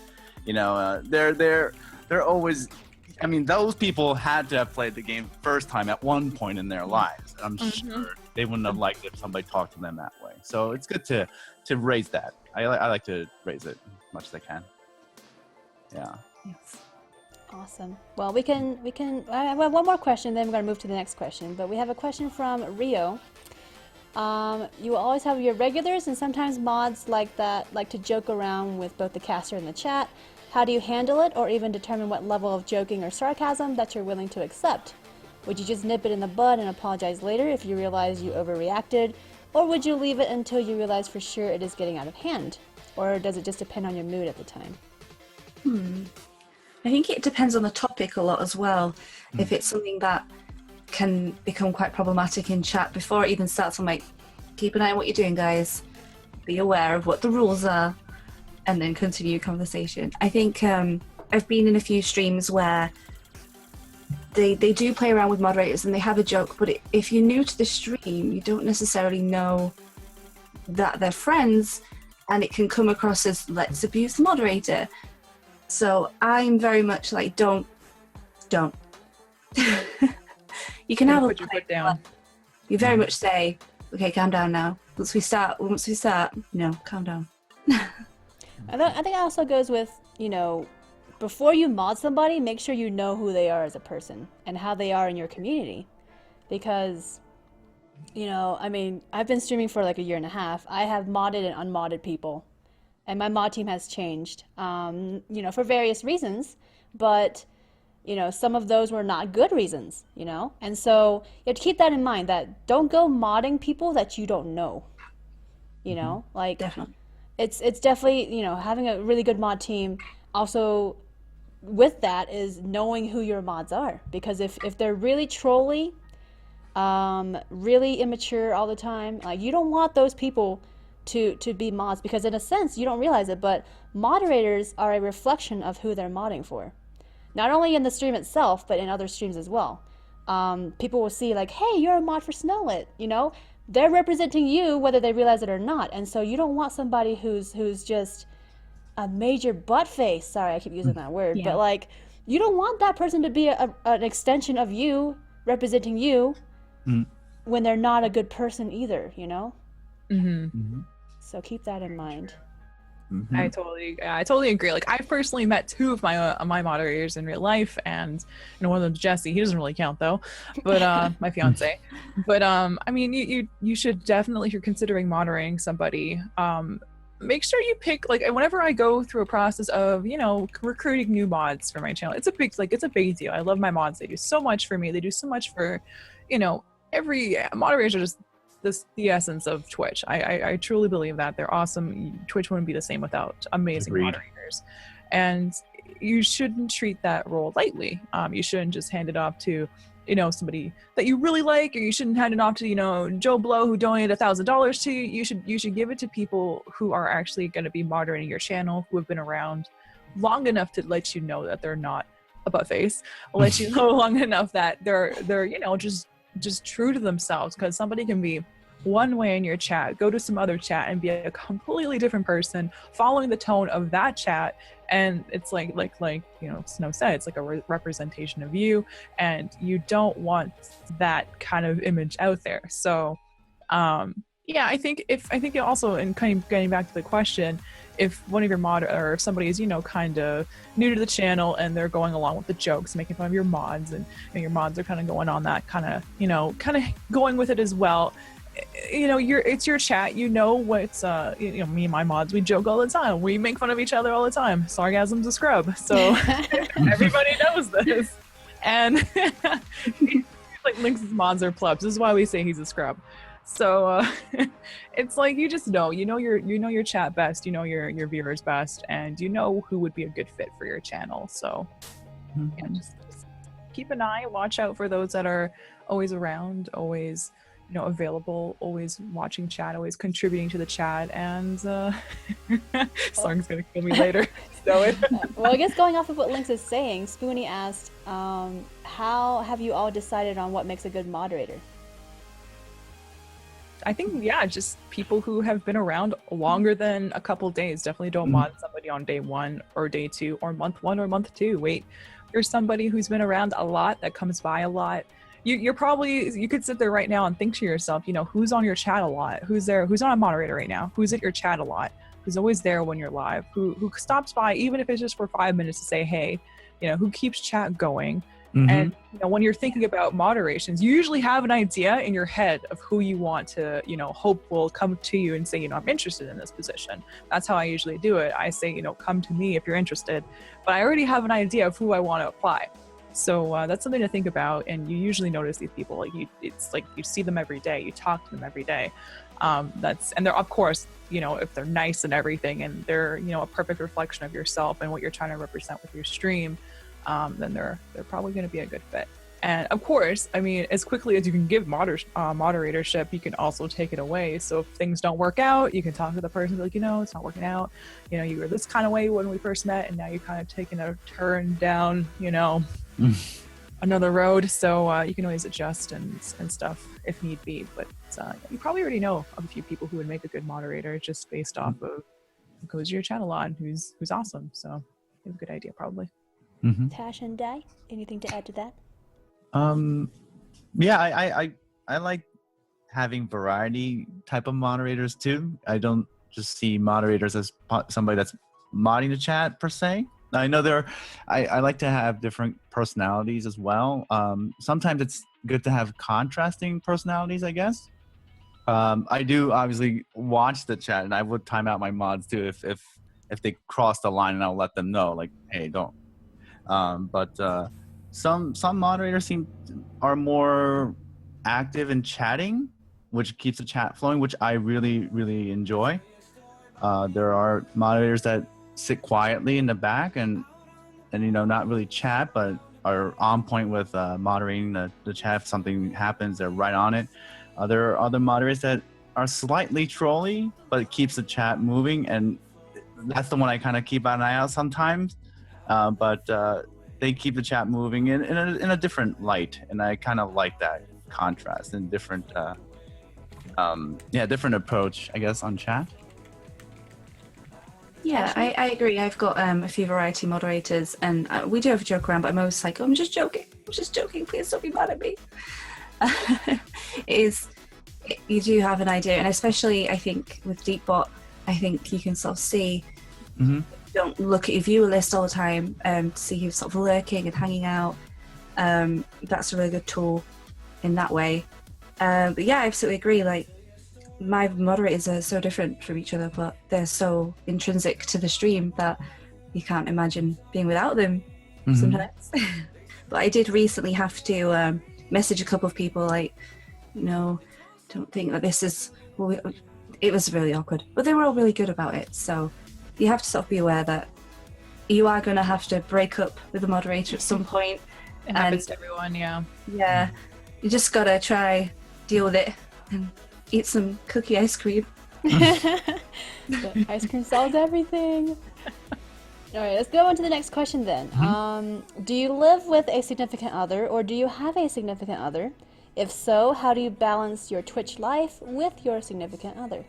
You know, they're always. I mean, those people had to have played the game first time at one point in their lives. I'm sure they wouldn't have liked it if somebody talked to them that way. So it's good to raise that. I like to raise it as much as I can. Yeah. Yes. Awesome. Well, we can. I have one more question, then we're gonna move to the next question. But we have a question from Rio. You will always have your regulars and sometimes mods like to joke around with both the caster and the chat. How do you handle it, or even determine what level of joking or sarcasm that you're willing to accept? Would you just nip it in the bud and apologize later if you realize you overreacted, or would you leave it until you realize for sure it is getting out of hand? Or does it just depend on your mood at the time? I think it depends on the topic a lot as well. If it's something that can become quite problematic in chat before it even starts, I'm like, keep an eye on what you're doing, guys. Be aware of what the rules are, and then continue conversation. I think I've been in a few streams where they do play around with moderators and they have a joke, but if you're new to the stream, you don't necessarily know that they're friends, and it can come across as, let's abuse the moderator. So I'm very much like, don't. You can have put your foot down. You very much say, okay, calm down now. Once we start, no, calm down. I think it also goes with, you know, before you mod somebody, make sure you know who they are as a person and how they are in your community. Because, you know, I mean, I've been streaming for like a year and a half. I have modded and unmodded people. And my mod team has changed, you know, for various reasons. But, you know, some of those were not good reasons, you know. And so you have to keep that in mind, that don't go modding people that you don't know, you know. Like, Definitely. It's definitely, you know, having a really good mod team. Also, with that is knowing who your mods are, because if they're really trolly, really immature all the time, like, you don't want those people to be mods, because in a sense you don't realize it, but moderators are a reflection of who they're modding for, not only in the stream itself but in other streams as well. People will see like, hey, you're a mod for Snowlit, you know, they're representing you whether they realize it or not. And so you don't want somebody who's just a major butt face. Sorry, I keep using that word, Yeah. but like, you don't want that person to be an extension of you, representing you, when they're not a good person either, you know? So keep that in mind. I totally agree. Like, I've personally met two of my moderators in real life, and one of them's Jesse. He doesn't really count though, but my fiance. But I mean, you should definitely, if you're considering moderating somebody, make sure you pick, like, whenever I go through a process of recruiting new mods for my channel, it's a big deal. I love my mods. They do so much for me. They do so much for every moderators are just the essence of Twitch. I truly believe that they're awesome. Twitch wouldn't be the same without amazing moderators, and you shouldn't treat that role lightly. You shouldn't just hand it off to somebody that you really like, or you shouldn't hand it off to Joe Blow who donated $1,000 to you. You should give it to people who are actually going to be moderating your channel, who have been around long enough to let you know that they're not a butt face, let you know long enough that they're just true to themselves, because somebody can be one way in your chat, go to some other chat and be a completely different person, following the tone of that chat. And it's like Snow said, it's like a representation of you, and you don't want that kind of image out there. So yeah, I think you also, and kind of getting back to the question, if one of your or if somebody is kind of new to the channel and they're going along with the jokes, making fun of your mods, and your mods are kind of going on that kind of going with it as well, it's your chat, what's me and my mods, we joke all the time, we make fun of each other all the time. Sargasm's a scrub, so everybody knows this. And like Lynx's mods are plebs. This is why we say he's a scrub. So it's like, you just know your chat best, your viewers best, and who would be a good fit for your channel. So yeah, just keep an eye, watch out for those that are always around, always available, always watching chat, always contributing to the chat. And Song's gonna kill me later. Well, I guess going off of what Lynx is saying, Spoonie asked, how have you all decided on what makes a good moderator? I think, just people who have been around longer than a couple days. Definitely don't mod somebody on day 1 or day 2 or month 1 or month 2. Wait, there's somebody who's been around a lot, that comes by a lot. You could sit there right now and think to yourself, who's on your chat a lot, who's there, who's not a moderator right now, who's at your chat a lot, who's always there when you're live, who stops by even if it's just for 5 minutes to say hey, who keeps chat going. And when you're thinking about moderations, you usually have an idea in your head of who you want to hope will come to you and say, I'm interested in this position. That's how I usually do it. I say, come to me if you're interested, but I already have an idea of who I want to apply. So that's something to think about, and you usually notice these people. It's like you see them every day, you talk to them every day. And they're, of course, if they're nice and everything, and they're a perfect reflection of yourself and what you're trying to represent with your stream, then they're probably going to be a good fit. And of course, I mean, as quickly as you can give moderatorship, you can also take it away. So if things don't work out, you can talk to the person, like, it's not working out. You were this kind of way when we first met, and now you're kind of taking a turn down, another road. So you can always adjust and stuff if need be. But you probably already know of a few people who would make a good moderator just based off of who goes to your channel on, who's awesome. So you have a good idea, probably. Tash and Dai, anything to add to that? Yeah, I like having variety type of moderators too. I don't just see moderators as somebody that's modding the chat per se. I know I like to have different personalities as well. Sometimes it's good to have contrasting personalities, I guess. I do obviously watch the chat, and I would time out my mods too if they cross the line, and I'll let them know, like, hey, don't. But some moderators are more active in chatting, which keeps the chat flowing, which I really, really enjoy. There are moderators that sit quietly in the back and not really chat, but are on point with moderating the chat. If something happens, they're right on it. There are other moderators that are slightly trolly, but it keeps the chat moving, and that's the one I kind of keep an eye out sometimes. But they keep the chat moving in a different light, and I kind of like that contrast and different different approach, I guess, on chat. Yeah, I agree. I've got a few variety moderators, and we do have a joke around, but I'm always like, oh, I'm just joking. Please don't be mad at me. You do have an idea, and especially I think with Deepbot, I think you can sort of see. Don't look at your viewer list all the time to see who's sort of lurking and hanging out. That's a really good tool in that way. But yeah, I absolutely agree. Like, my moderators are so different from each other, but they're so intrinsic to the stream that you can't imagine being without them sometimes. But I did recently have to message a couple of people like, don't think that this is... Well, it was really awkward, but they were all really good about it. So you have to sort of be aware that you are going to have to break up with the moderator at some point. It happens to everyone, yeah. Yeah, you just got to try deal with it and eat some cookie ice cream. Ice cream solves everything. All right, let's go on to the next question then. Do you live with a significant other, or do you have a significant other? If so, how do you balance your Twitch life with your significant other?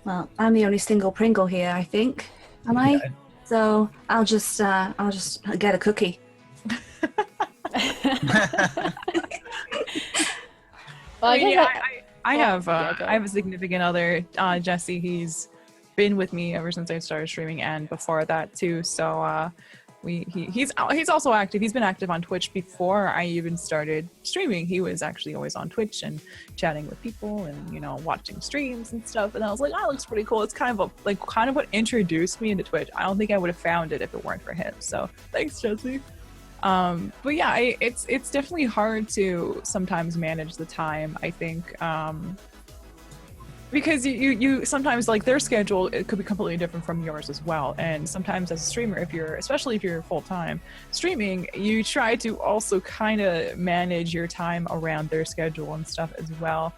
Well, I'm the only single Pringle here, I think. Am I? Yeah. So I'll just get a cookie. Well, I have a significant other, Jesse. He's been with me ever since I started streaming, and before that too. So he's also active. He's been active on Twitch before I even started streaming. He was actually always on Twitch and chatting with people and watching streams and stuff. And I was like, that looks pretty cool. It's kind of what introduced me into Twitch. I don't think I would have found it if it weren't for him. So thanks, Jesse. But yeah, it's definitely hard to sometimes manage the time, I think, because you sometimes, like, their schedule, it could be completely different from yours as well. And sometimes as a streamer, especially if you're full-time streaming, you try to also kind of manage your time around their schedule and stuff as well,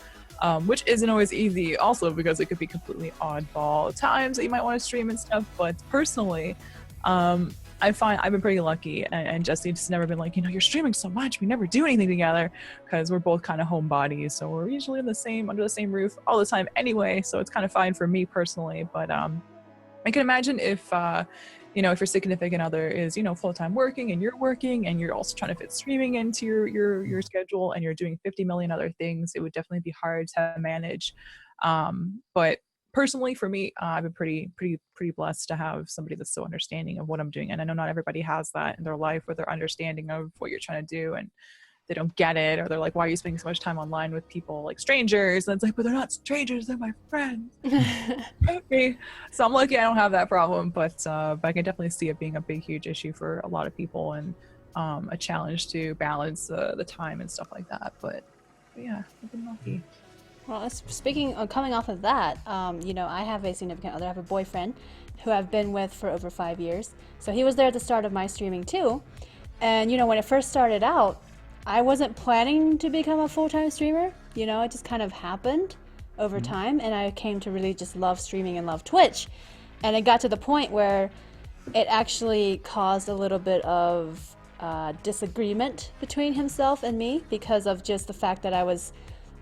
which isn't always easy also, because it could be completely oddball times that you might want to stream and stuff. But personally, I find I've been pretty lucky, and Jesse just never been like, you're streaming so much, we never do anything together, because we're both kind of homebodies, so we're usually under the same roof all the time anyway, so it's kind of fine for me personally. But I can imagine if if your significant other is full-time working, and you're working, and you're also trying to fit streaming into your schedule, and you're doing 50 million other things, it would definitely be hard to manage. But personally, for me, I've been pretty blessed to have somebody that's so understanding of what I'm doing. And I know not everybody has that in their life, where they're understanding of what you're trying to do, and they don't get it, or they're like, why are you spending so much time online with people like strangers? And it's like, but they're not strangers, they're my friends. Okay. So I'm lucky I don't have that problem, but I can definitely see it being a big, huge issue for a lot of people, and a challenge to balance the time and stuff like that. But yeah, I've been lucky. Well, speaking of coming off of that, I have a significant other. I have a boyfriend who I've been with for over 5 years. So he was there at the start of my streaming too. And, when it first started out, I wasn't planning to become a full-time streamer. It just kind of happened over time. And I came to really just love streaming and love Twitch. And it got to the point where it actually caused a little bit of disagreement between himself and me, because of just the fact that I was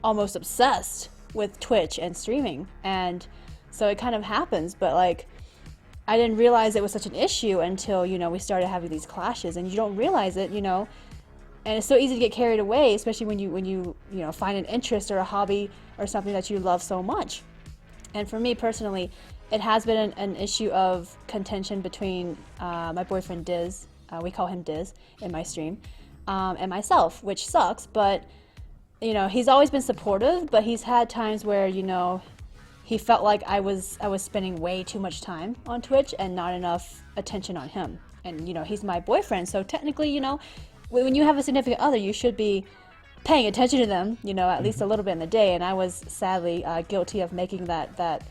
almost obsessed with Twitch and streaming. And so it kind of happens, but like, I didn't realize it was such an issue until, we started having these clashes, and you don't realize it, and it's so easy to get carried away, especially when you find an interest or a hobby or something that you love so much. And for me personally, it has been an issue of contention between my boyfriend Diz, we call him Diz in my stream, and myself, which sucks, but he's always been supportive, but he's had times where, he felt like I was spending way too much time on Twitch and not enough attention on him. And, he's my boyfriend, so technically, when you have a significant other, you should be paying attention to them, at least a little bit in the day. And I was sadly guilty of making that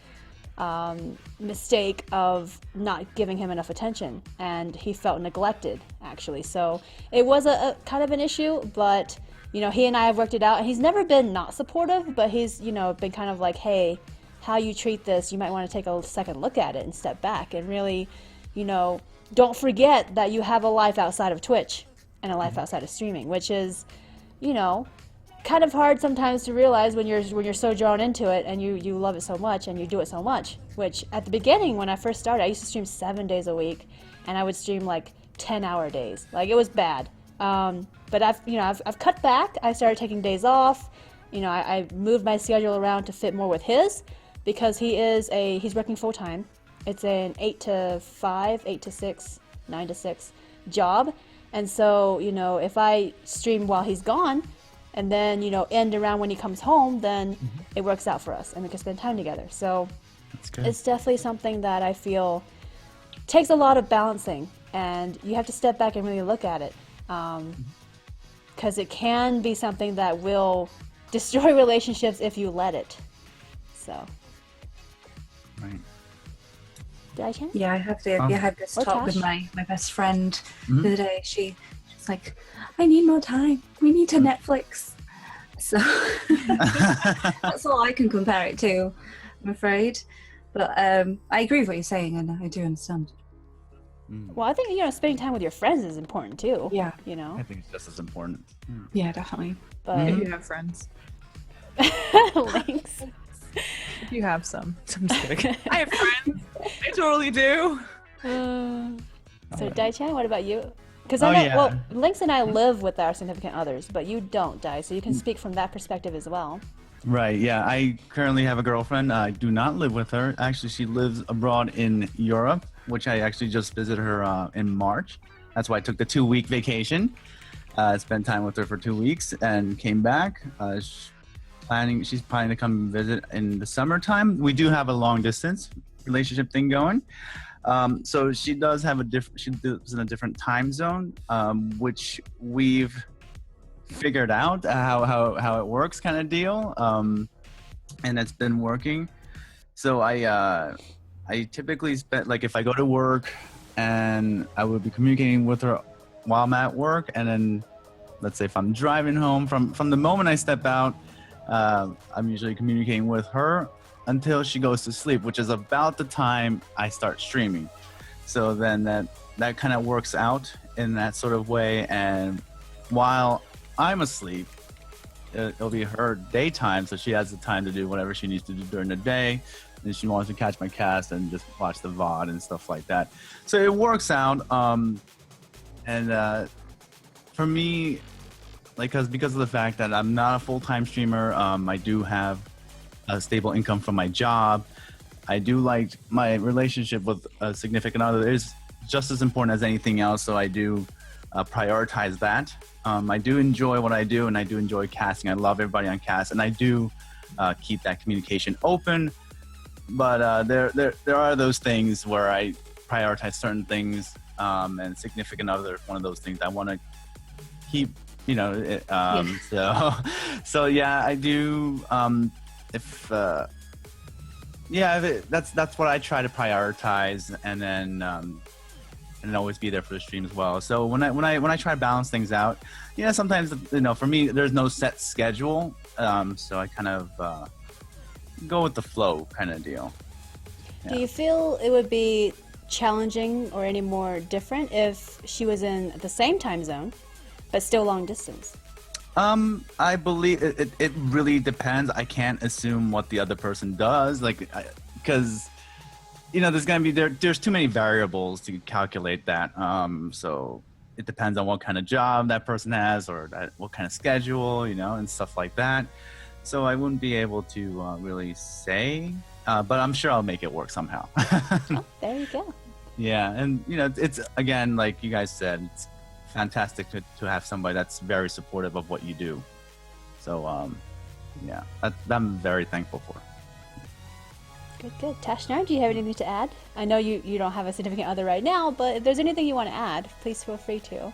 mistake of not giving him enough attention, and he felt neglected, actually. So it was a kind of an issue, but he and I have worked it out, and he's never been not supportive, but he's, been kind of like, hey, how you treat this, you might want to take a second look at it and step back and really, don't forget that you have a life outside of Twitch and a life outside of streaming, which is, kind of hard sometimes to realize when you're so drawn into it and you love it so much and you do it so much. Which at the beginning, when I first started, I used to stream 7 days a week, and I would stream like 10-hour days. Like, it was bad. But I've cut back. I started taking days off. I moved my schedule around to fit more with his, because he's working full time. It's an 8 to 5, 8 to 6, 9 to 6 job. And so, if I stream while he's gone and then, end around when he comes home, then it works out for us and we can spend time together. So That's good. it's definitely something that I feel takes a lot of balancing, and you have to step back and really look at it. Because it can be something that will destroy relationships if you let it. So. Right. Did I change? Yeah, I had this Or talk with Tash. my best friend the other day. She's like, I need more time. We need to Netflix. So that's all I can compare it to, I'm afraid. But I agree with what you're saying, and I do understand. Well, I think, spending time with your friends is important too. Yeah. I think it's just as important. Yeah, definitely. But If you have friends. links. If you have some. I'm just kidding. I have friends. I totally do. So, Dai-chan, what about you? Because Oh, I know, yeah. well, Lynx and I live with our significant others, but you don't, Dai, so you can speak from that perspective as well. Right, yeah. I currently have a girlfriend. I do not live with her. Actually, she lives abroad in Europe, which I actually just visited her in March. That's why I took the 2-week vacation. Spent time with her for 2 weeks and came back. She's planning to come visit in the summertime. We do have a long distance relationship thing going. So she does have she lives in a different time zone, which we've figured out how it works, kind of deal, and it's been working. So I typically spend, like, if I go to work, and I would be communicating with her while I'm at work, and then let's say if I'm driving home, from the moment I step out, I'm usually communicating with her until she goes to sleep, which is about the time I start streaming. So then that kind of works out in that sort of way, and while I'm asleep, it'll be her daytime, so she has the time to do whatever she needs to do during the day. And she wants to catch my cast and just watch the VOD and stuff like that. So it works out. And for me, because of the fact that I'm not a full-time streamer, I do have a stable income from my job. I do like my relationship with a significant other is just as important as anything else, so I do prioritize that. I do enjoy what I do, and I do enjoy casting. I love everybody on cast, and I do keep that communication open. But there are those things where I prioritize certain things, and significant other one of those things I want to keep. So yeah, I do. That's what I try to prioritize, and then always be there for the stream as well. So when I try to balance things out, sometimes for me there's no set schedule, so I kind of go with the flow kind of deal. Do you feel it would be challenging or any more different if she was in the same time zone but still long distance? I believe it really depends. I can't assume what the other person does, because there's gonna be there's too many variables to calculate that. So it depends on what kind of job that person has, or what kind of schedule, and stuff like that. So I wouldn't be able to really say, but I'm sure I'll make it work somehow. Oh, there you go. Yeah, and it's, again, like you guys said, it's fantastic to have somebody that's very supportive of what you do. So yeah, that I'm very thankful for. Good. Tashnar, do you have anything to add? I know you don't have a significant other right now, but if there's anything you want to add, please feel free to.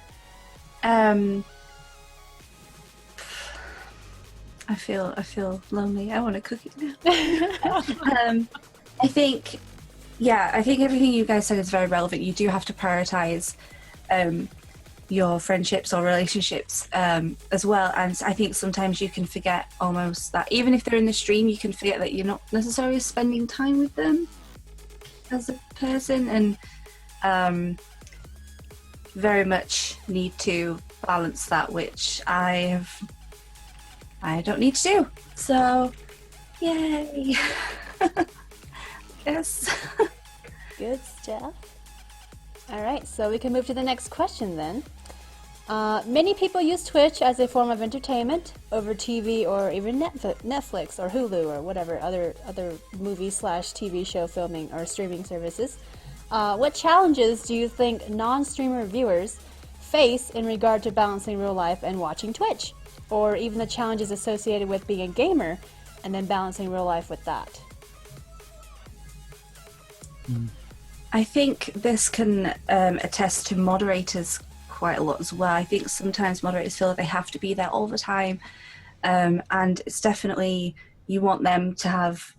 I feel lonely. I want a cookie now. I think everything you guys said is very relevant. You do have to prioritize your friendships or relationships as well. And I think sometimes you can forget almost that even if they're in the stream, you can forget that you're not necessarily spending time with them as a person, and very much need to balance that, which I have I don't need to do. So, yay. Yes. Good stuff. All right, so we can move to the next question then. Many people use Twitch as a form of entertainment over TV or even Netflix or Hulu or whatever other movie/TV show filming or streaming services. What challenges do you think non-streamer viewers face in regard to balancing real life and watching Twitch? Or even the challenges associated with being a gamer and then balancing real life with that? I think this can attest to moderators quite a lot as well. I think sometimes moderators feel that they have to be there all the time, and it's definitely, you want them to have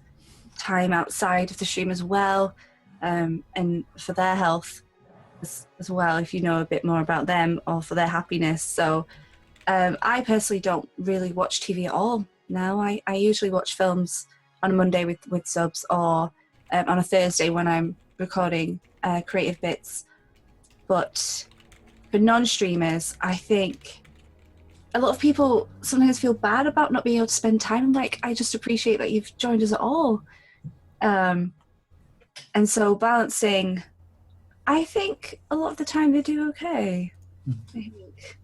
time outside of the stream as well, and for their health as well, if you know a bit more about them, or for their happiness. So I personally don't really watch TV at all now. I usually watch films on a Monday with subs, or on a Thursday when I'm recording creative bits. But for non-streamers, I think a lot of people sometimes feel bad about not being able to spend time. I'm like, I just appreciate that you've joined us at all. And so balancing, I think a lot of the time they do okay. I think.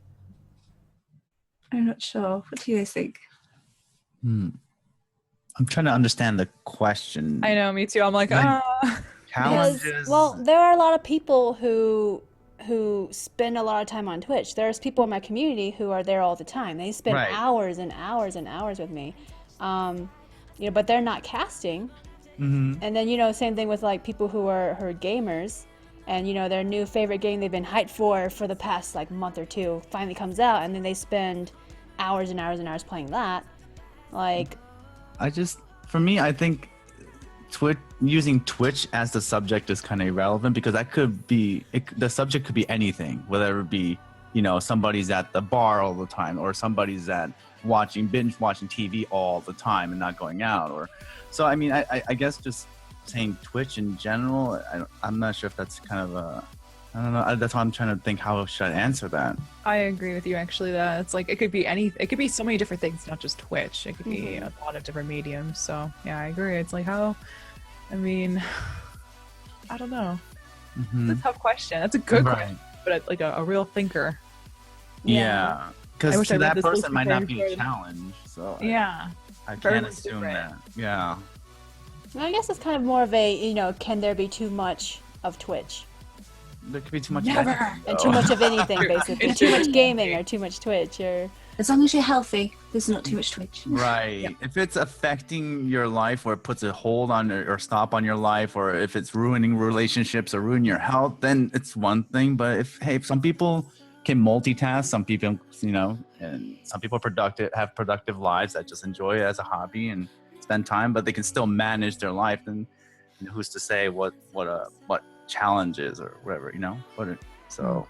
I'm not sure. What do you guys think? I'm trying to understand the question. I know, me too. I'm like, Challenges. Well, there are a lot of people who spend a lot of time on Twitch. There's people in my community who are there all the time. They spend hours and hours and hours with me. But they're not casting. And then, same thing with like people who are gamers, and their new favorite game they've been hyped for the past like month or two finally comes out, and then they spend hours and hours and hours playing that. Like, for me, I think using Twitch as the subject is kind of irrelevant, because that could be the subject could be anything, whether it be somebody's at the bar all the time, or somebody's at binge watching TV all the time and not going out, or so. I mean, I guess just saying Twitch in general, I'm not sure if that's kind of I don't know. That's why I'm trying to think, how should I answer that? I agree with you, actually, that it's like, it could be it could be so many different things, not just Twitch. It could be a lot of different mediums. So yeah, I agree. It's like, I don't know. It's a tough question. That's a good question, but like a real thinker. Yeah, because to that person might not be a challenge. So yeah, I can't assume that. Yeah. I guess it's kind of more of a, can there be too much of Twitch? There could be too much. Never. And too much of anything, basically. Too much gaming or too much Twitch. Or as long as you're healthy, there's not too much Twitch. Right. Yep. If it's affecting your life, or it puts a hold on or stop on your life, or if it's ruining relationships or ruining your health, then it's one thing. But if some people can multitask, some people, and some people have productive lives that just enjoy it as a hobby and spend time, but they can still manage their life, then who's to say what challenges or whatever, so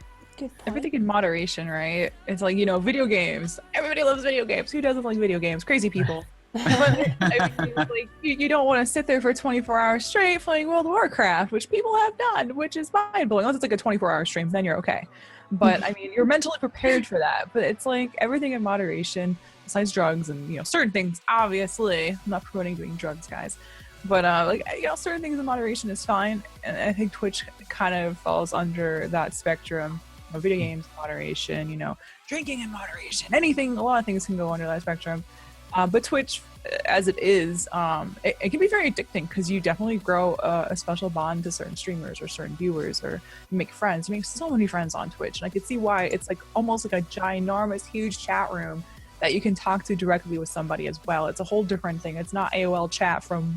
everything in moderation, right? It's like, video games, everybody loves video games. Who doesn't like video games? Crazy people. But like, you don't want to sit there for 24 hours straight playing World of Warcraft, which people have done, which is mind-blowing. Unless it's like a 24-hour stream, then you're okay. But I mean, you're mentally prepared for that. But it's like everything in moderation, besides drugs and certain things. Obviously, I'm not promoting doing drugs, guys. But certain things in moderation is fine, and I think Twitch kind of falls under that spectrum. Video games in moderation, drinking in moderation, anything. A lot of things can go under that spectrum. But Twitch, as it is, it can be very addicting, because you definitely grow a special bond to certain streamers or certain viewers, or you make friends. You make so many friends on Twitch, and I can see why it's like almost like a ginormous, huge chat room that you can talk to directly with somebody as well. It's a whole different thing. It's not AOL chat from,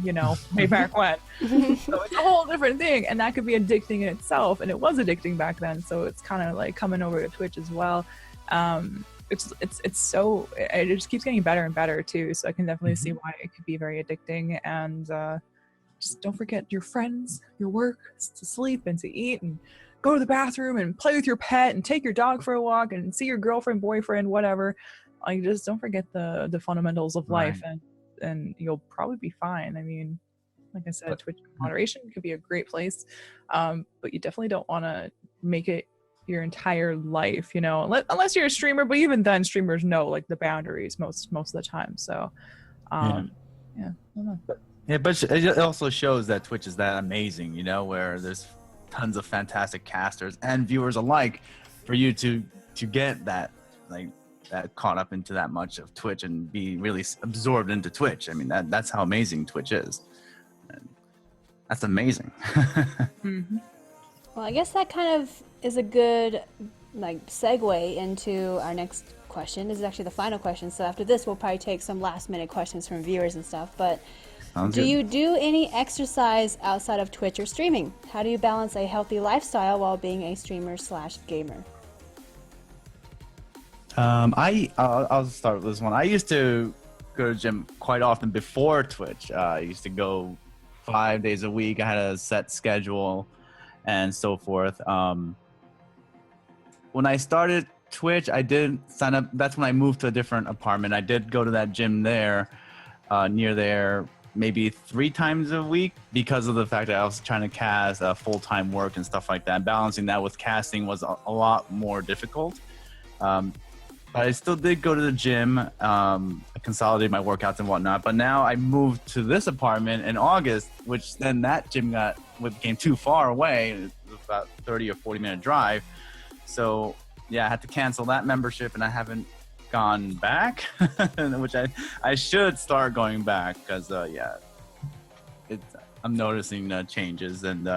way back when. So it's a whole different thing, and that could be addicting in itself, and it was addicting back then, so it's kind of like coming over to Twitch as well. It just keeps getting better and better too, so I can definitely see why it could be very addicting. And just don't forget your friends, your work, to sleep and to eat, and go to the bathroom and play with your pet and take your dog for a walk and see your girlfriend, boyfriend, whatever. Like, just don't forget the fundamentals of life, and you'll probably be fine. I mean, like I said, Twitch moderation could be a great place, but you definitely don't want to make it your entire life, you know, unless you're a streamer, but even then streamers know like the boundaries most of the time. So yeah, I don't know. Yeah, but it also shows that Twitch is that amazing, you know, where there's tons of fantastic casters and viewers alike for you to get that, like, that caught up into that much of Twitch and be really absorbed into Twitch. I mean, that's how amazing Twitch is. And that's amazing. Mm-hmm. Well, I guess that kind of is a good like segue into our next question. This is actually the final question. So after this, we'll probably take some last minute questions from viewers and stuff. But do you do any exercise outside of Twitch or streaming? How do you balance a healthy lifestyle while being a streamer/gamer? I'll start with this one. I used to go to the gym quite often before Twitch. I used to go 5 days a week. I had a set schedule and so forth. When I started Twitch, I did sign up. That's when I moved to a different apartment. I did go to that gym there, near there, maybe 3 times a week because of the fact that I was trying to cast full-time work and stuff like that. Balancing that with casting was a lot more difficult. But I still did go to the gym, consolidate my workouts and whatnot. But now I moved to this apartment in August, which then that gym became too far away. It was about 30 or 40-minute drive. So yeah, I had to cancel that membership, and I haven't gone back, which I should start going back because I'm noticing changes. And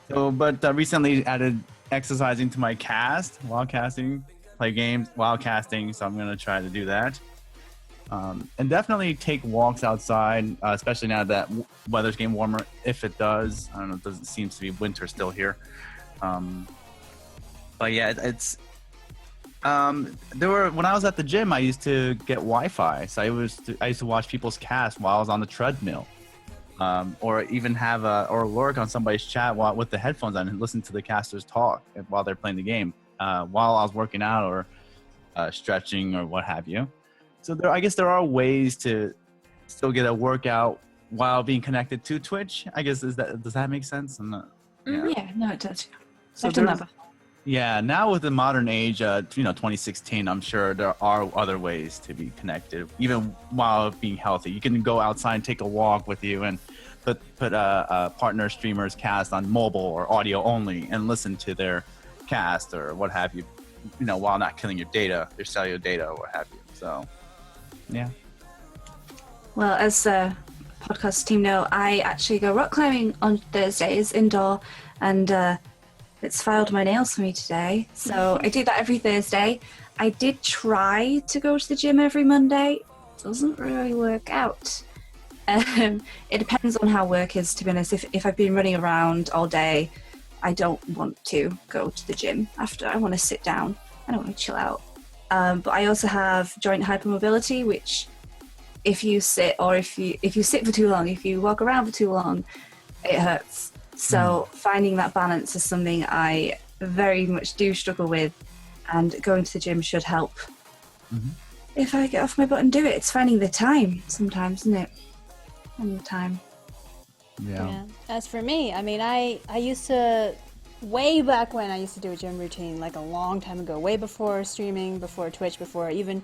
but recently added exercising to my cast while casting. Play games while casting, so I'm going to try to do that. And definitely take walks outside, especially now that weather's getting warmer, if it does. I don't know, it doesn't seem to be winter still here. But yeah, it's when I was at the gym, I used to get Wi-Fi, so I used to watch people's cast while I was on the treadmill, or even have or lurk on somebody's chat with the headphones on and listen to the casters talk while they're playing the game. While I was working out or stretching or what have you. So I guess there are ways to still get a workout while being connected to Twitch. I guess does that make sense? I'm not, Yeah, no, it does. So I've done that before. Yeah, now with the modern age, 2016, I'm sure there are other ways to be connected, even while being healthy. You can go outside and take a walk with you and put a partner streamer's cast on mobile or audio only and listen to their cast or what have you, while not killing your cellular data or what have you. So yeah. Well, as the podcast team know, I actually go rock climbing on Thursdays indoor, and it's filed my nails for me today. So I do that every Thursday. I did try to go to the gym every Monday. Doesn't really work out. It depends on how work is, to be honest. If I've been running around all day, I don't want to go to the gym after. I want to sit down. I don't want to chill out. But I also have joint hypermobility, which if you sit or if you sit for too long, if you walk around for too long, it hurts. So finding that balance is something I very much do struggle with, and going to the gym should help. If I get off my butt and do it, it's finding the time sometimes, isn't it? Finding the time. Yeah. As for me, I mean, I used to, way back when I used to do a gym routine, like a long time ago, way before streaming, before Twitch, before I even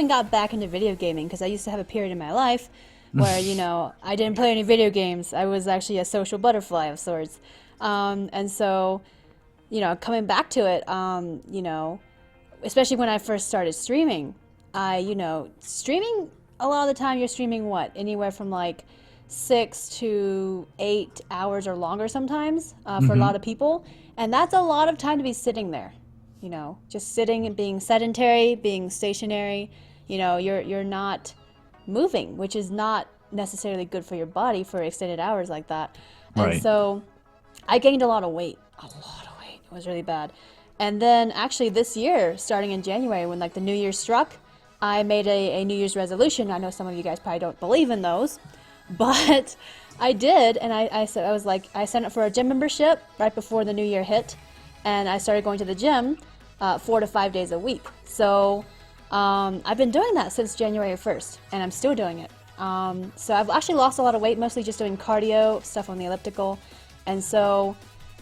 got back into video gaming, because I used to have a period in my life where, I didn't play any video games. I was actually a social butterfly of sorts. And so, coming back to it, especially when I first started streaming, streaming, a lot of the time you're streaming anywhere from like 6 to 8 hours or longer sometimes for a lot of people, and that's a lot of time to be sitting there, just sitting and being sedentary, being stationary. You're not moving, which is not necessarily good for your body for extended hours like that. Right. And so I gained a lot of weight. It was really bad. And then actually this year, starting in January, when like the New Year struck, I made a New Year's resolution. I know some of you guys probably don't believe in those, but I did, and I signed up for a gym membership right before the new year hit, and I started going to the gym 4 to 5 days a week. So I've been doing that since January 1st, and I'm still doing it. So I've actually lost a lot of weight, mostly just doing cardio, stuff on the elliptical. And so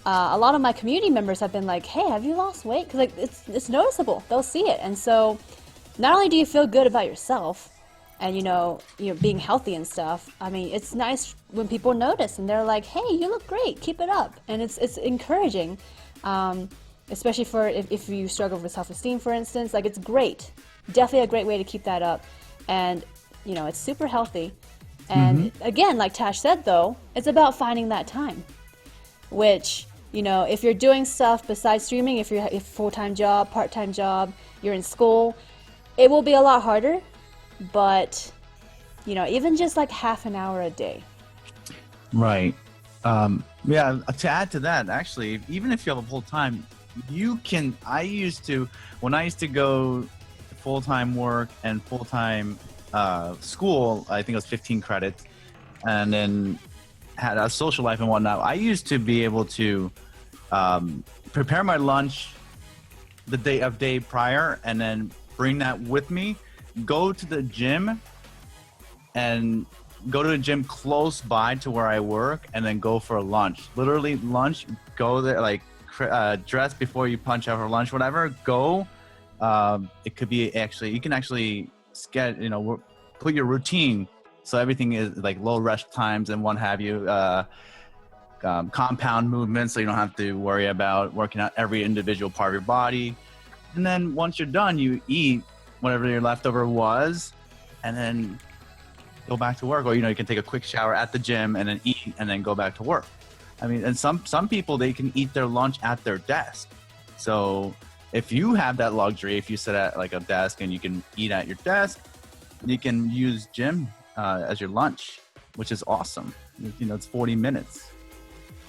a lot of my community members have been like, hey, have you lost weight? Because like it's noticeable. They'll see it. And so not only do you feel good about yourself and, you know, being healthy and stuff, I mean, it's nice when people notice and they're like, hey, you look great, keep it up. And it's encouraging, especially for if you struggle with self-esteem, for instance. Like, it's great. Definitely a great way to keep that up. And, you know, it's super healthy. And again, like Tash said, though, it's about finding that time, which, you know, if you're doing stuff besides streaming, if you're a full-time job, part-time job, you're in school, it will be a lot harder. But, you know, even just like half an hour a day. Right. Yeah, to add to that, actually, even if you have a full time, you can, when I used to go full-time work and full-time school, I think it was 15 credits, and then had a social life and whatnot, I used to be able to prepare my lunch the day prior and then bring that with me, go to the gym and go to a gym close by to where I work, and then go for lunch. Literally lunch, go there, like dress before you punch out for lunch, whatever, go. It could be actually, you can actually put your routine so everything is like low rest times and what have you, compound movements, so you don't have to worry about working out every individual part of your body. And then once you're done, you eat whatever your leftover was, and then go back to work. Or, you know, you can take a quick shower at the gym and then eat and then go back to work. I mean, and some people, they can eat their lunch at their desk. So if you have that luxury, if you sit at like a desk and you can eat at your desk, you can use gym as your lunch, which is awesome. You know, it's 40 minutes,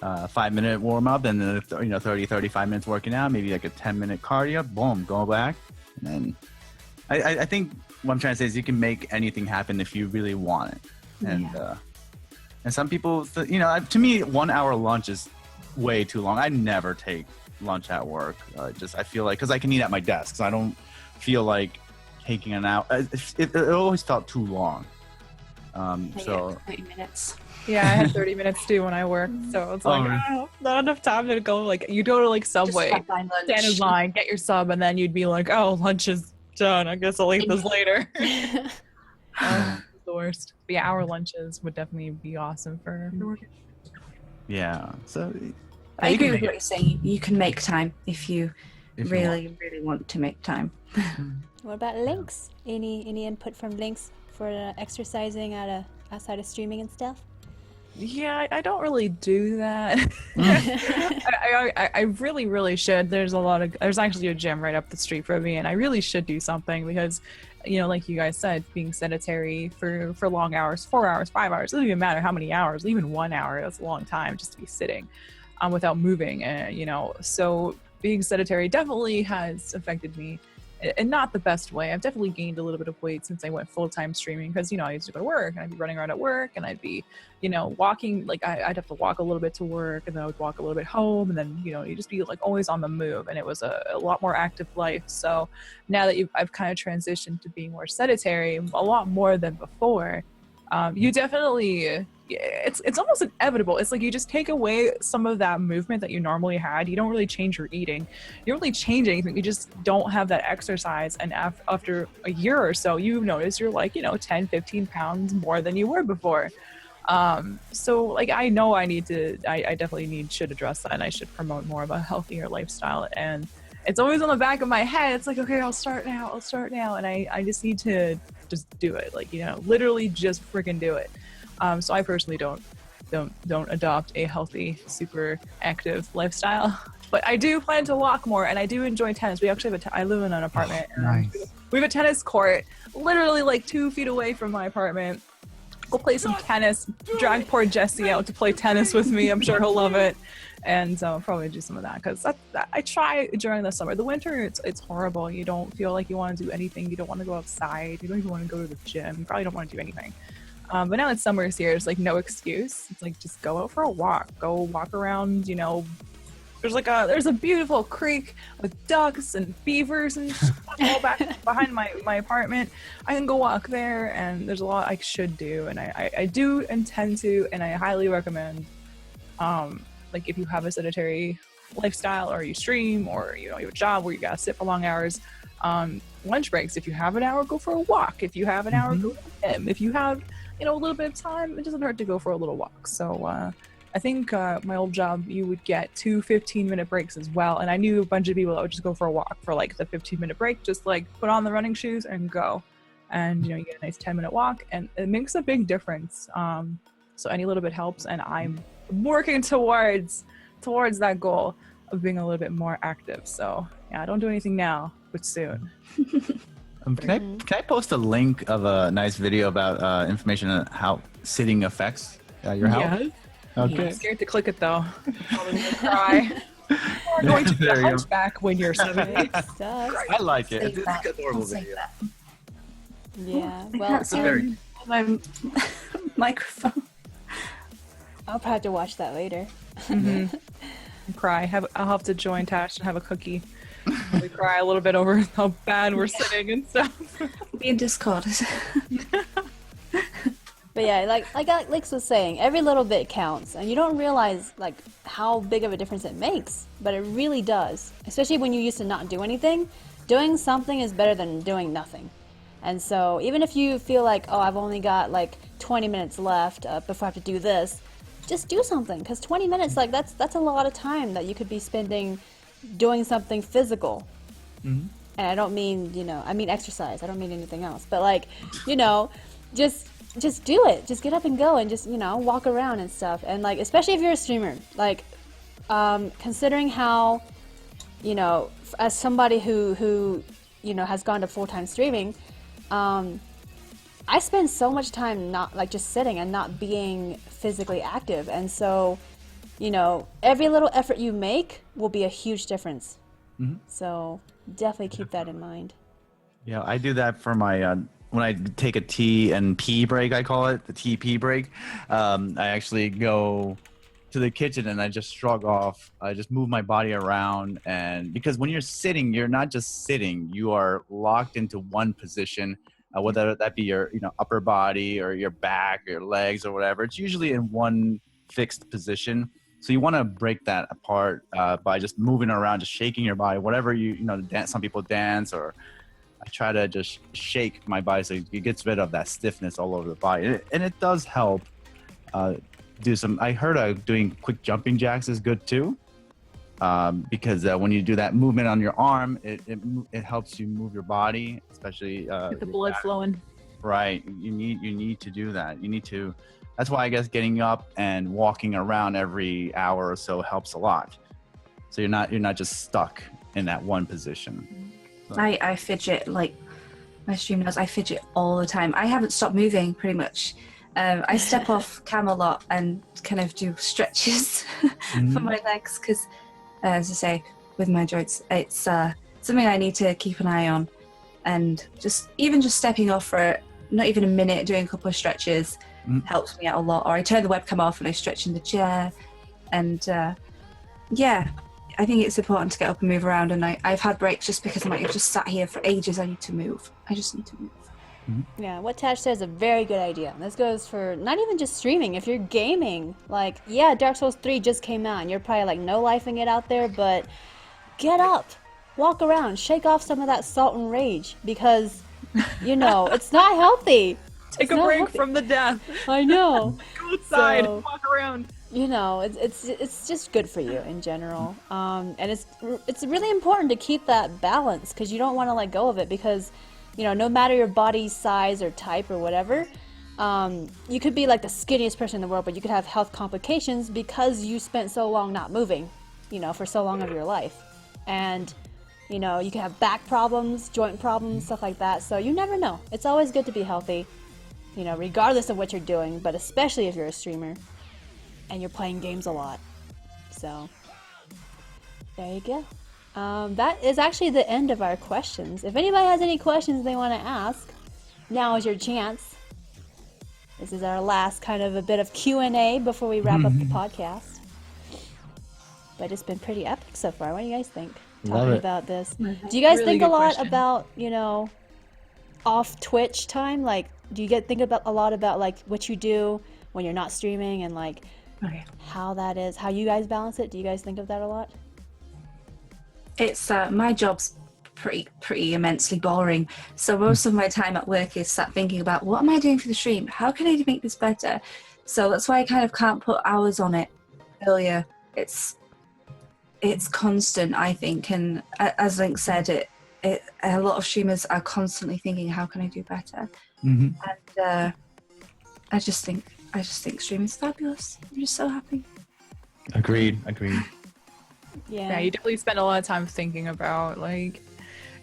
5-minute warm up, and then 30-35 minutes working out, maybe like a 10-minute cardio, boom, go back. And then I think what I'm trying to say is you can make anything happen if you really want it. And some people, you know, to me, 1 hour lunch is way too long. I never take lunch at work. I feel like, because I can eat at my desk, so I don't feel like taking an hour. It always felt too long. So 30 minutes. Yeah, I had 30 minutes too when I worked, so it's like, not enough time to go. Like, you go to like Subway, stand in line, get your sub, and then you'd be like, oh, lunch is done. I guess I'll eat this later. The worst. But yeah, hour lunches would definitely be awesome for working. Yeah. So I agree with what you're saying. You can make time if you really want to make time. What about Lynx? Any input from Lynx for exercising outside of streaming and stuff? Yeah, I don't really do that. I really should. There's actually a gym right up the street from me, and I really should do something because, you know, like you guys said, being sedentary for long hours, 4 hours, 5 hours, it doesn't even matter how many hours, even 1 hour, that's a long time just to be sitting without moving. You know, so being sedentary definitely has affected me in not the best way. I've definitely gained a little bit of weight since I went full-time streaming because, you know, I used to go to work and I'd be running around at work and I'd be, you know, walking, like I'd have to walk a little bit to work and then I would walk a little bit home, and then, you know, you just be like always on the move, and it was a lot more active life. So now that I've kind of transitioned to being more sedentary, a lot more than before, you definitely, it's almost inevitable. It's like you just take away some of that movement that you normally had. You don't really change your eating. You don't really change anything. You just don't have that exercise. And after a year or so, you notice you're like, you know, 10, 15 pounds more than you were before. So like, I know I definitely should address that, and I should promote more of a healthier lifestyle. And it's always on the back of my head. It's like, okay, I'll start now. And I just need to just do it. Like, you know, literally just freaking do it. So I personally don't adopt a healthy, super active lifestyle, but I do plan to walk more, and I do enjoy tennis. We actually I live in an apartment. Nice. We have a tennis court literally like 2 feet away from my apartment. Go play some tennis. Drag poor Jesse out to play tennis with me. I'm sure he'll love it. And I'll probably do some of that because I try during the summer. The winter, it's horrible. You don't feel like you want to do anything. You don't want to go outside. You don't even want to go to the gym. You probably don't want to do anything. But now that summer's here, it's like no excuse. It's like, just go out for a walk. Go walk around, you know. There's a beautiful creek with ducks and beavers and all back behind my apartment. I can go walk there, and there's a lot I should do, and I do intend to, and I highly recommend like if you have a sedentary lifestyle or you stream or you have a job where you gotta sit for long hours, lunch breaks, if you have an hour, go for a walk. If you have an hour, go to the gym. If you have a little bit of time, it doesn't hurt to go for a little walk. So I think my old job, you would get 2 15-minute breaks as well. And I knew a bunch of people that would just go for a walk for like the 15-minute break, just like put on the running shoes and go. And you get a nice 10-minute walk, and it makes a big difference. So any little bit helps, and I'm working towards that goal of being a little bit more active. So yeah, I don't do anything now, but soon. Can I post a link of a nice video about information on how sitting affects your health? Yeah. Okay. I'm scared to click it though. I'm probably gonna cry. Or going to the hunchback when you're 70. Sucks. I like it. Save It's that. an adorable I'll save video. that. Yeah. I Well, can't see very- my microphone. I'll probably have to watch that later. Cry. I'll have to join Tash and have a cookie. We cry a little bit over how bad we're sitting and stuff. Be in Discord. But yeah, like Alex was saying, every little bit counts, and you don't realize like how big of a difference it makes, but it really does. Especially when you used to not do anything, doing something is better than doing nothing. And so even if you feel like, oh, I've only got like 20 minutes left before I have to do this, just do something, because 20 minutes, like that's a lot of time that you could be spending doing something physical. And I don't mean, I mean exercise. I don't mean anything else. But like, just do it. Just get up and go and just, walk around and stuff. And like, especially if you're a streamer, like, considering how, as somebody who has gone to full-time streaming, I spend so much time not like just sitting and not being physically active. And so, every little effort you make will be a huge difference. So definitely keep that in mind. Yeah, I do that for my when I take a T and P break, I call it the TP break. I actually go to the kitchen and I just shrug off. I just move my body around, and because when you're sitting, you're not just sitting; you are locked into one position, whether that be your upper body or your back, or your legs, or whatever. It's usually in one fixed position. So you want to break that apart by just moving around, just shaking your body, whatever dance. Some people dance, or I try to just shake my body so it gets rid of that stiffness all over the body, and it does help. I heard doing quick jumping jacks is good too, because when you do that movement on your arm, it helps you move your body, especially Get the blood flowing. Right, you need to do that. You need to. That's why I guess getting up and walking around every hour or so helps a lot. So you're not just stuck in that one position. I fidget, like my stream knows, I fidget all the time. I haven't stopped moving pretty much. I step off cam a lot and kind of do stretches for my legs because, as I say, with my joints, it's something I need to keep an eye on. And just stepping off for not even a minute, doing a couple of stretches helps me out a lot. Or I turn the webcam off and I stretch in the chair. And yeah, I think it's important to get up and move around. And I've had breaks just because I'm like, I've just sat here for ages. I need to move. I just need to move. Yeah, what Tash says is a very good idea. This goes for not even just streaming. If you're gaming, like, yeah, Dark Souls 3 just came out and you're probably like no-lifing it out there, but get up, walk around, shake off some of that salt and rage because, it's not healthy. Take a break from the death. I know. Go outside, So- walk around. It's just good for you in general, and it's really important to keep that balance because you don't want to let go of it because, no matter your body size or type or whatever, you could be like the skinniest person in the world, but you could have health complications because you spent so long not moving, for so long of your life, and you can have back problems, joint problems, stuff like that. So you never know. It's always good to be healthy, regardless of what you're doing, but especially if you're a streamer and you're playing games a lot. So there you go. That is actually the end of our questions. If anybody has any questions they want to ask, now is your chance. This is our last kind of a bit of Q&A before we wrap up the podcast. But it's been pretty epic so far. What do you guys think? Love Talking it. about this. Do you guys Really think a good lot question. about, off Twitch time? Like, do you think about a lot about like what you do when you're not streaming and like Okay. how that is, how you guys balance it. Do you guys think of that a lot? It's my job's pretty immensely boring. So most of my time at work is sat thinking about what am I doing for the stream? How can I make this better? So that's why I kind of can't put hours on it earlier. It's constant, I think, and as Link said, a lot of streamers are constantly thinking, how can I do better? Mm-hmm. And I just think streaming is fabulous. I'm just so happy. Agreed. Yeah, you definitely spend a lot of time thinking about like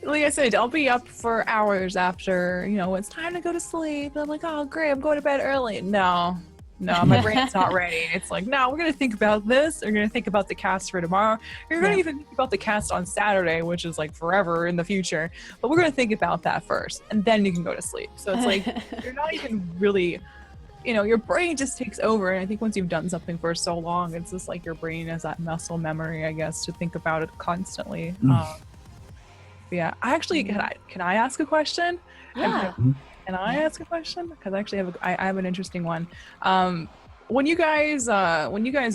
I said, I'll be up for hours after, it's time to go to sleep. I'm like, oh great, I'm going to bed early. No, my brain's not ready. It's like, no, we're gonna think about this. We're gonna think about the cast for tomorrow. You're gonna even think about the cast on Saturday, which is like forever in the future. But we're gonna think about that first, and then you can go to sleep. So it's like you're not even really, your brain just takes over. And I think once you've done something for so long, it's just like your brain has that muscle memory, I guess, to think about it constantly. Yeah, I actually can I ask a question? Yeah. Can I ask a question? Because I actually I have an interesting one. When you guys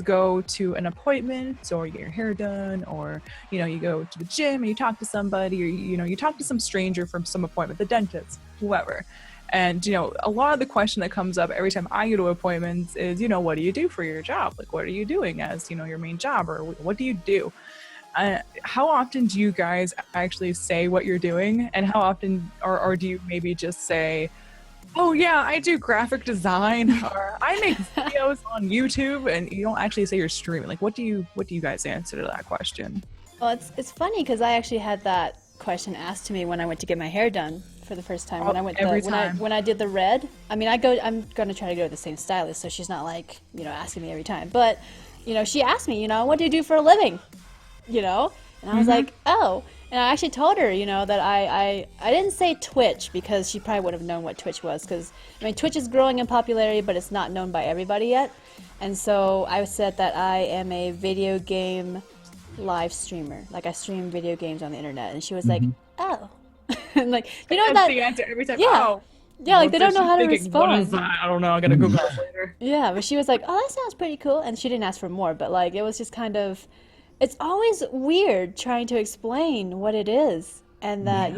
go to an appointment, or you get your hair done, or you go to the gym and you talk to somebody, or you talk to some stranger from some appointment, the dentist, whoever, and a lot of the question that comes up every time I go to appointments is, what do you do for your job? Like, what are you doing as your main job, or what do you do? How often do you guys actually say what you're doing, and how often, or do you maybe just say, oh yeah, I do graphic design, or I make videos on YouTube, and you don't actually say you're streaming? Like, what do you guys answer to that question? Well, it's funny because I actually had that question asked to me when I went to get my hair done for the first time. When I did the red. I mean, I'm gonna try to go to the same stylist, so she's not like asking me every time. But she asked me, what do you do for a living? And I was like, oh. And I actually told her, that I didn't say Twitch because she probably would have known what Twitch was, because Twitch is growing in popularity, but it's not known by everybody yet. And so I said that I am a video game live streamer. Like, I stream video games on the internet. And she was like, oh. And like, That's the answer every time. Yeah. Oh. Yeah, like they don't know how to respond. What is that? I don't know. I gotta Google it later. Yeah, but she was like, oh, that sounds pretty cool. And she didn't ask for more, but like, it was just kind of, it's always weird trying to explain what it is, and that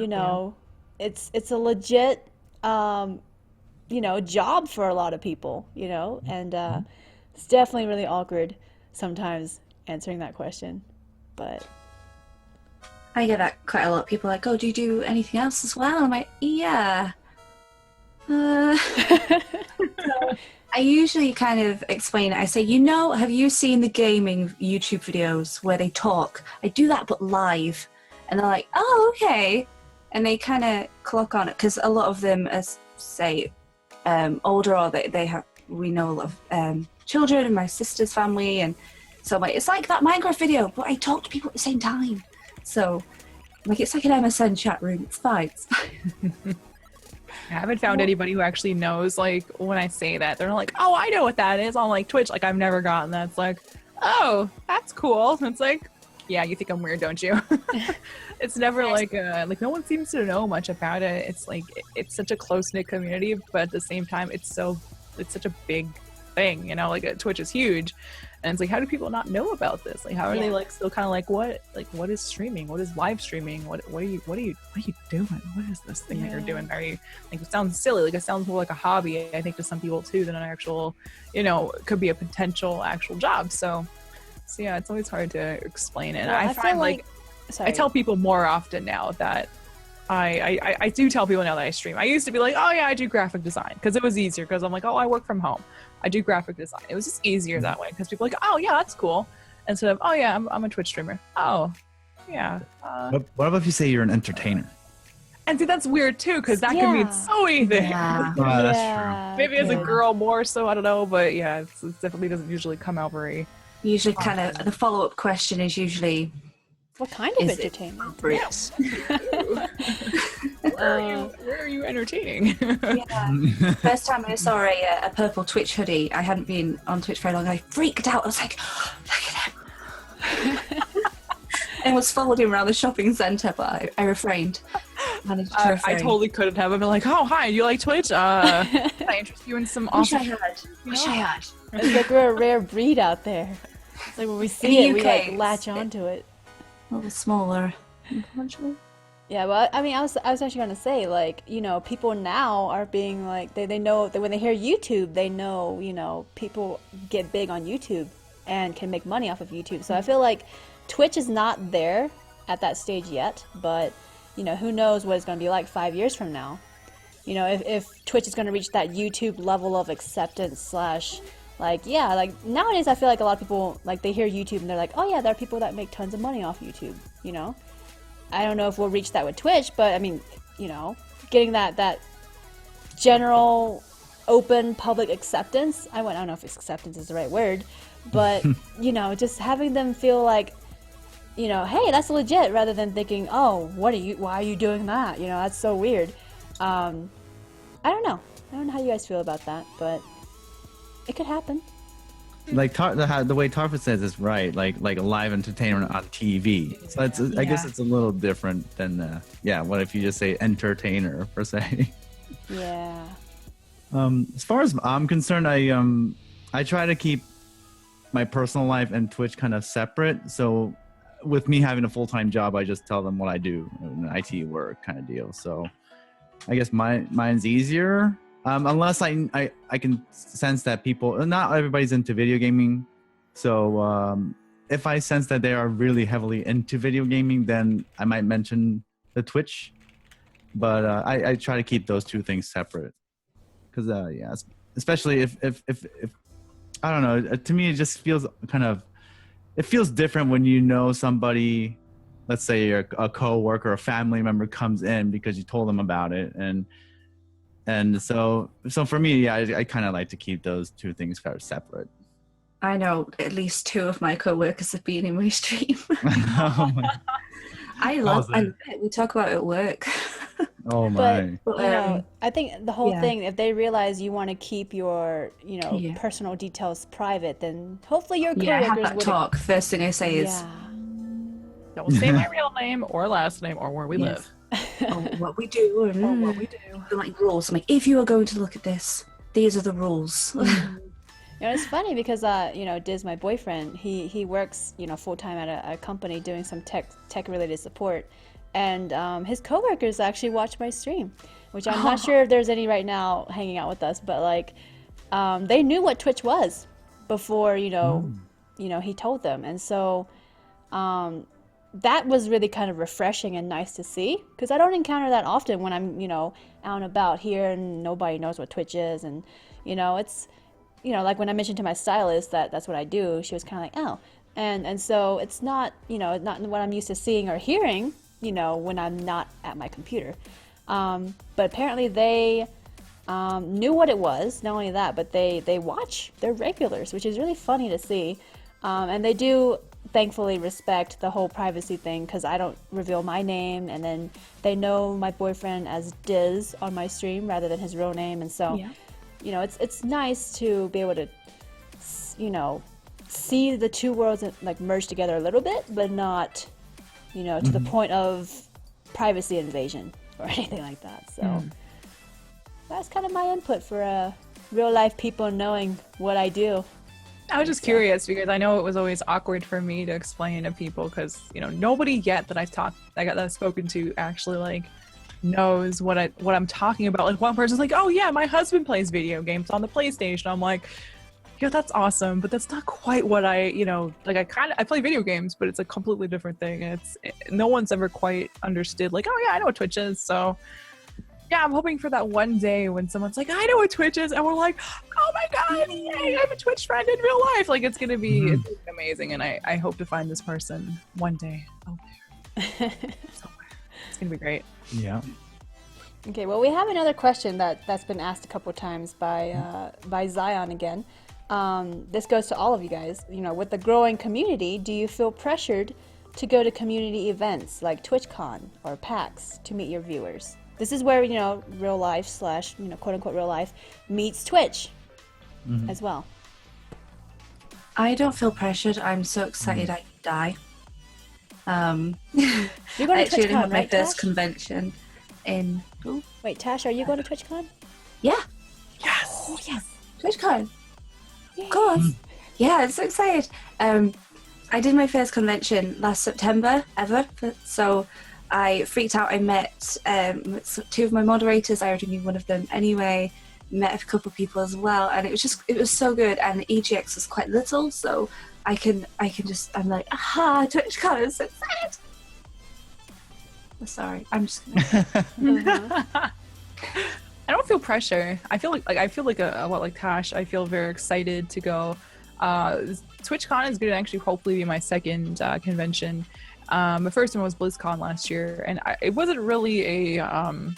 it's a legit job for a lot of people, and it's definitely really awkward sometimes answering that question. But I get that quite a lot. People are like, oh, do you do anything else as well? I'm like, yeah. So I usually kind of explain it. I say, have you seen the gaming YouTube videos where they talk? I do that, but live. And they're like, oh, okay. And they kind of clock on it, because a lot of them are, say, older, or we know a lot of children in my sister's family. And so I'm like, it's like that Minecraft video, but I talk to people at the same time. So it's like an MSN chat room. It's fine. I haven't found anybody who actually knows, like, when I say that. They're not like, oh, I know what that is on, like, Twitch. Like, I've never gotten that. It's like, oh, that's cool. And it's like, yeah, you think I'm weird, don't you? It's never like no one seems to know much about it. It's like, it's such a close-knit community, but at the same time, it's such a big thing, like, Twitch is huge. And it's like, how do people not know about this? Like, how are they like still kind of like, what is streaming? What is live streaming? What are you doing? What is this thing that you're doing? Are you, like, it sounds silly. Like, it sounds more like a hobby, I think, to some people too, than an actual, could be a potential actual job. So yeah, it's always hard to explain it. Well, I find like I tell people more often now that I do tell people now that I stream. I used to be like, oh yeah, I do graphic design, because it was easier, because I'm like, oh, I work from home. I do graphic design. It was just easier that way, because people are like, oh yeah, that's cool, instead of, oh yeah, I'm a Twitch streamer. Oh yeah. What about if you say you're an entertainer? And see, that's weird too, because that can mean so anything. Yeah. Oh, that's true. Maybe as a girl more so, I don't know, but yeah, it definitely doesn't usually come out very. Usually, kind of the follow-up question is usually, what kind of entertainment? Yes. Where are you entertaining? Yeah. First time I saw a purple Twitch hoodie, I hadn't been on Twitch very long. I freaked out. I was like, oh, look at him. And was following him around the shopping centre, but I refrained. managed to I refrain. totally couldn't have. I've been like, oh, hi, you like Twitch? Can I interest you in some Wish I awesome... had. Wish I had. It's like we're a rare breed out there. It's like when we see the it, we UK, like latch onto it. A little smaller, unfortunately. Yeah, well, I mean, I was actually gonna say, like, you know, people now are being like, they know that when they hear YouTube, they know, you know, people get big on YouTube and can make money off of YouTube. So I feel like Twitch is not there at that stage yet, but, you know, who knows what it's gonna be like 5 years from now. You know, if Twitch is gonna reach that YouTube level of acceptance slash, like, yeah, like, nowadays I feel like a lot of people, like, they hear YouTube and they're like, oh yeah, there are people that make tons of money off YouTube, you know? I don't know if we'll reach that with Twitch, but I mean, you know, getting that general open public acceptance. I don't know if acceptance is the right word, but you know, just having them feel like, you know, hey, that's legit, rather than thinking, oh, why are you doing that? You know, that's so weird. I don't know. I don't know how you guys feel about that, but it could happen. Like the way Tarfa says is right, like a live entertainment on TV. So it's I guess it's a little different than what if you just say entertainer per se. Yeah. As far as I'm concerned, I try to keep my personal life and Twitch kind of separate. So with me having a full-time job, I just tell them what I do, an IT work kind of deal. So I guess mine's easier. Unless I can sense that people, not everybody's into video gaming. So if I sense that they are really heavily into video gaming, then I might mention the Twitch. But I try to keep those two things separate. Because, especially if I don't know, to me it just feels it feels different when you know somebody, let's say a co-worker, a family member comes in because you told them about it. And so for me, I kind of like to keep those two things kind of separate. I know at least 2 of my co-workers have been in my stream. I love it. We talk about it at work. Oh my. But, you know, I think the whole thing, if they realize you want to keep your, you know, personal details private, then hopefully your coworkers have that talk. First thing I say is, don't say my real name or last name or where we live. or what we do. Or what we do. Like rules. I'm like, if you are going to look at this, these are the rules. You know, it's funny because, you know, Diz, my boyfriend, he works, you know, full-time at a company doing some tech-related support. And his coworkers actually watch my stream, which I'm not sure if there's any right now hanging out with us, but, like, they knew what Twitch was before, you know, he told them. And so that was really kind of refreshing and nice to see, because I don't encounter that often when I'm, you know, out and about here and nobody knows what Twitch is. And, you know, it's, you know, like when I mentioned to my stylist that that's what I do, she was kind of like, oh. And so it's not, you know, not what I'm used to seeing or hearing, you know, when I'm not at my computer. But apparently they knew what it was. Not only that, but they watch. They're regulars, which is really funny to see. And they do thankfully respect the whole privacy thing, because I don't reveal my name, and then they know my boyfriend as Diz on my stream rather than his real name. And so, you know, it's nice to be able to, you know, see the two worlds like merge together a little bit, but not, you know, to the point of privacy invasion or anything like that. So that's kind of my input for real life people knowing what I do. I was just curious because I know it was always awkward for me to explain to people, because, you know, nobody yet that I've spoken to actually like knows what I'm talking about. Like, one person's like, oh yeah, my husband plays video games on the PlayStation. I'm like, yeah, that's awesome, but that's not quite what you know, like I play video games, but it's a completely different thing. And no one's ever quite understood, like, oh yeah, I know what Twitch is. So yeah, I'm hoping for that one day when someone's like, I know what Twitch is, and we're like, oh my god, yay, I have a Twitch friend in real life. Like, it's gonna be amazing, and I hope to find this person one day out there. It's gonna be great. Yeah. Okay, well, we have another question that's been asked a couple times by Zion again. This goes to all of you guys. You know, with the growing community, do you feel pressured to go to community events like TwitchCon or PAX to meet your viewers? This is where, you know, real life / you know, quote unquote real life meets Twitch as well. I don't feel pressured. I'm so excited I can die. You're going to actually TwitchCon, had my right, first Josh? convention. in. Ooh, Wait, Tash, are you going to TwitchCon? yeah, Yes. Oh, yes. TwitchCon. Of course. Yeah, I'm so excited. I did my first convention last September ever, so I freaked out. I met two of my moderators. I already knew one of them anyway. Met a couple of people as well, and it was so good. And the EGX was quite little, so I'm like, aha, TwitchCon, I'm so excited. Sorry, I'm just gonna... I don't feel pressure. I feel like a lot like Tash. I feel very excited to go. TwitchCon is going to actually hopefully be my second convention. The first one was BlizzCon last year, and it wasn't really a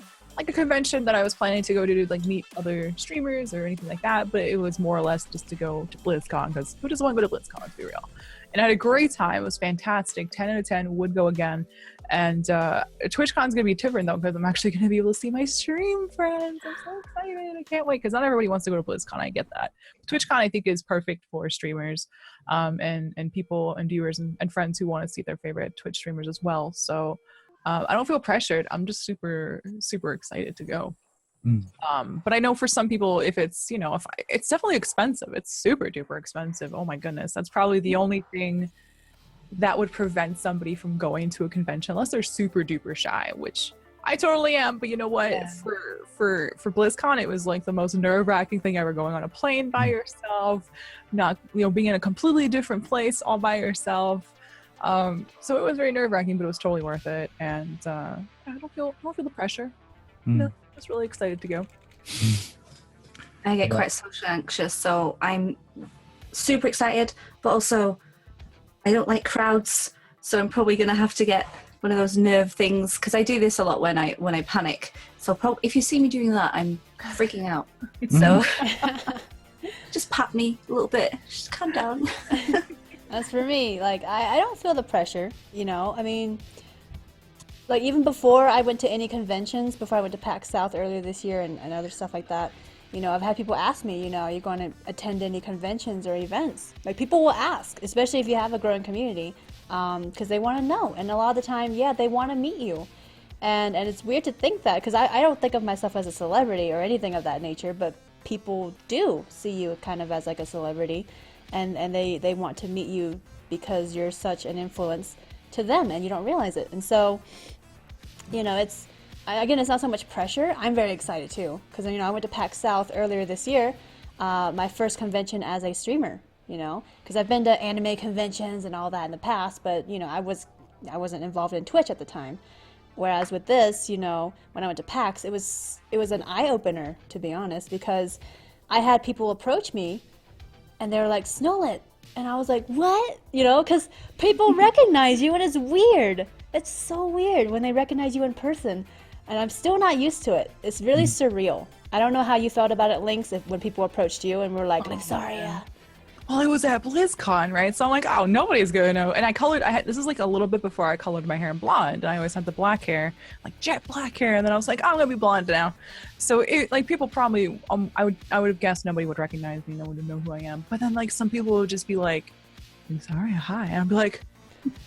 convention that I was planning to go to like meet other streamers or anything like that. But it was more or less just to go to BlizzCon, because who doesn't want to go to BlizzCon, to be real? And I had a great time. It was fantastic. 10 out of 10, would go again. And TwitchCon's gonna be different though, because I'm actually gonna be able to see my stream friends. I'm so excited. I can't wait, because not everybody wants to go to BlizzCon. I get that. TwitchCon, I think, is perfect for streamers and people and viewers and friends who want to see their favorite Twitch streamers as well. So I don't feel pressured. I'm just super, super excited to go. But I know for some people, if it's, it's definitely expensive. It's super duper expensive. Oh my goodness. That's probably the only thing that would prevent somebody from going to a convention, unless they're super duper shy, which I totally am. But you know what? Yeah. For BlizzCon, it was like the most nerve-wracking thing ever, going on a plane by yourself, not, being in a completely different place all by yourself. So it was very nerve-wracking, but it was totally worth it. And I don't feel the pressure. No, I was really excited to go. I get quite socially anxious, so I'm super excited, but also I don't like crowds, so I'm probably going to have to get one of those nerve things, because I do this a lot when I panic. So if you see me doing that, I'm freaking out. So just pat me a little bit, just calm down. As for me, like I don't feel the pressure, I mean, like even before I went to any conventions, before I went to PAX South earlier this year and other stuff like that, I've had people ask me, are you going to attend any conventions or events? Like, people will ask, especially if you have a growing community, because they want to know. And a lot of the time, yeah, they want to meet you. And it's weird to think that, because I don't think of myself as a celebrity or anything of that nature, but people do see you kind of as like a celebrity, and they want to meet you because you're such an influence to them, and you don't realize it. And so, it's not so much pressure. I'm very excited too, because I went to PAX South earlier this year, my first convention as a streamer. Because I've been to anime conventions and all that in the past, but I wasn't involved in Twitch at the time. Whereas with this, when I went to PAX, it was an eye opener, to be honest, because I had people approach me, and they were like, "Snowlit," and I was like, "What?" Because people recognize you, and it's weird. It's so weird when they recognize you in person. And I'm still not used to it. It's really surreal. I don't know how you felt about it, Lynx, when people approached you and were like, sorry. Well, it was at BlizzCon, right? So I'm like, oh, nobody's gonna know. And this is like a little bit before I colored my hair in blonde. I always had the black hair, like jet black hair. And then I was like, oh, I'm gonna be blonde now. So people probably, I would have guessed nobody would recognize me. No one would know who I am. But then like some people would just be like, I'm sorry, hi. And I'd be like,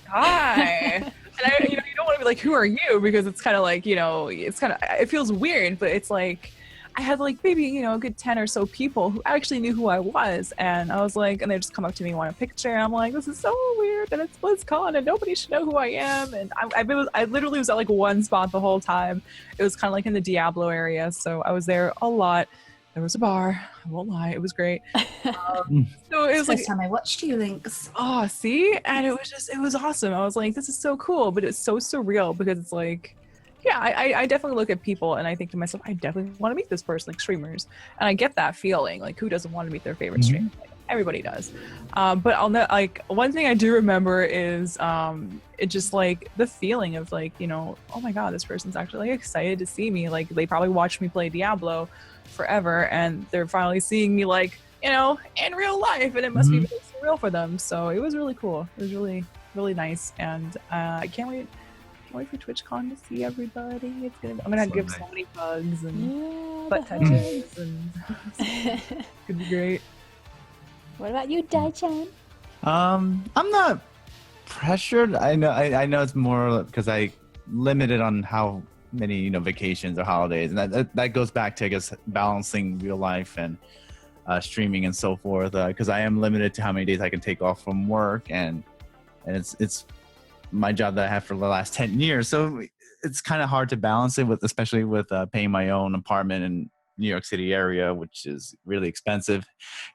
hi. And you don't want to be like, who are you? Because it's kind of like, it feels weird, but it's like, I had like maybe, a good 10 or so people who actually knew who I was. And I was like, and they just come up to me and want a picture. And I'm like, this is so weird that it's BlizzCon and nobody should know who I am. And I literally was at like one spot the whole time. It was kind of like in the Diablo area. So I was there a lot. There was a bar. I won't lie. It was great. So it was like, first time I watched you, Lynx. Oh, see? And it was awesome. I was like, this is so cool, but it's so surreal, because it's like, yeah, I definitely look at people and I think to myself, I definitely want to meet this person, like streamers. And I get that feeling, like, who doesn't want to meet their favorite streamer? Like, everybody does. But I'll know, like, one thing I do remember is it just like the feeling of like, oh my God, this person's actually like excited to see me. Like, they probably watched me play Diablo forever, and they're finally seeing me like, in real life, and it must be really surreal for them. So it was really cool. It was really, really nice, and I can't wait for TwitchCon to see everybody. I'm gonna give so many hugs and butt touches, and it's gonna be great. What about you, Dai-chan? I'm not pressured. I know it's more because I limited on how many vacations or holidays, and that goes back to, I guess, balancing real life and streaming and so forth, because I am limited to how many days I can take off from work, and it's my job that I have for the last 10 years, so it's kind of hard to balance it especially with paying my own apartment in New York City area, which is really expensive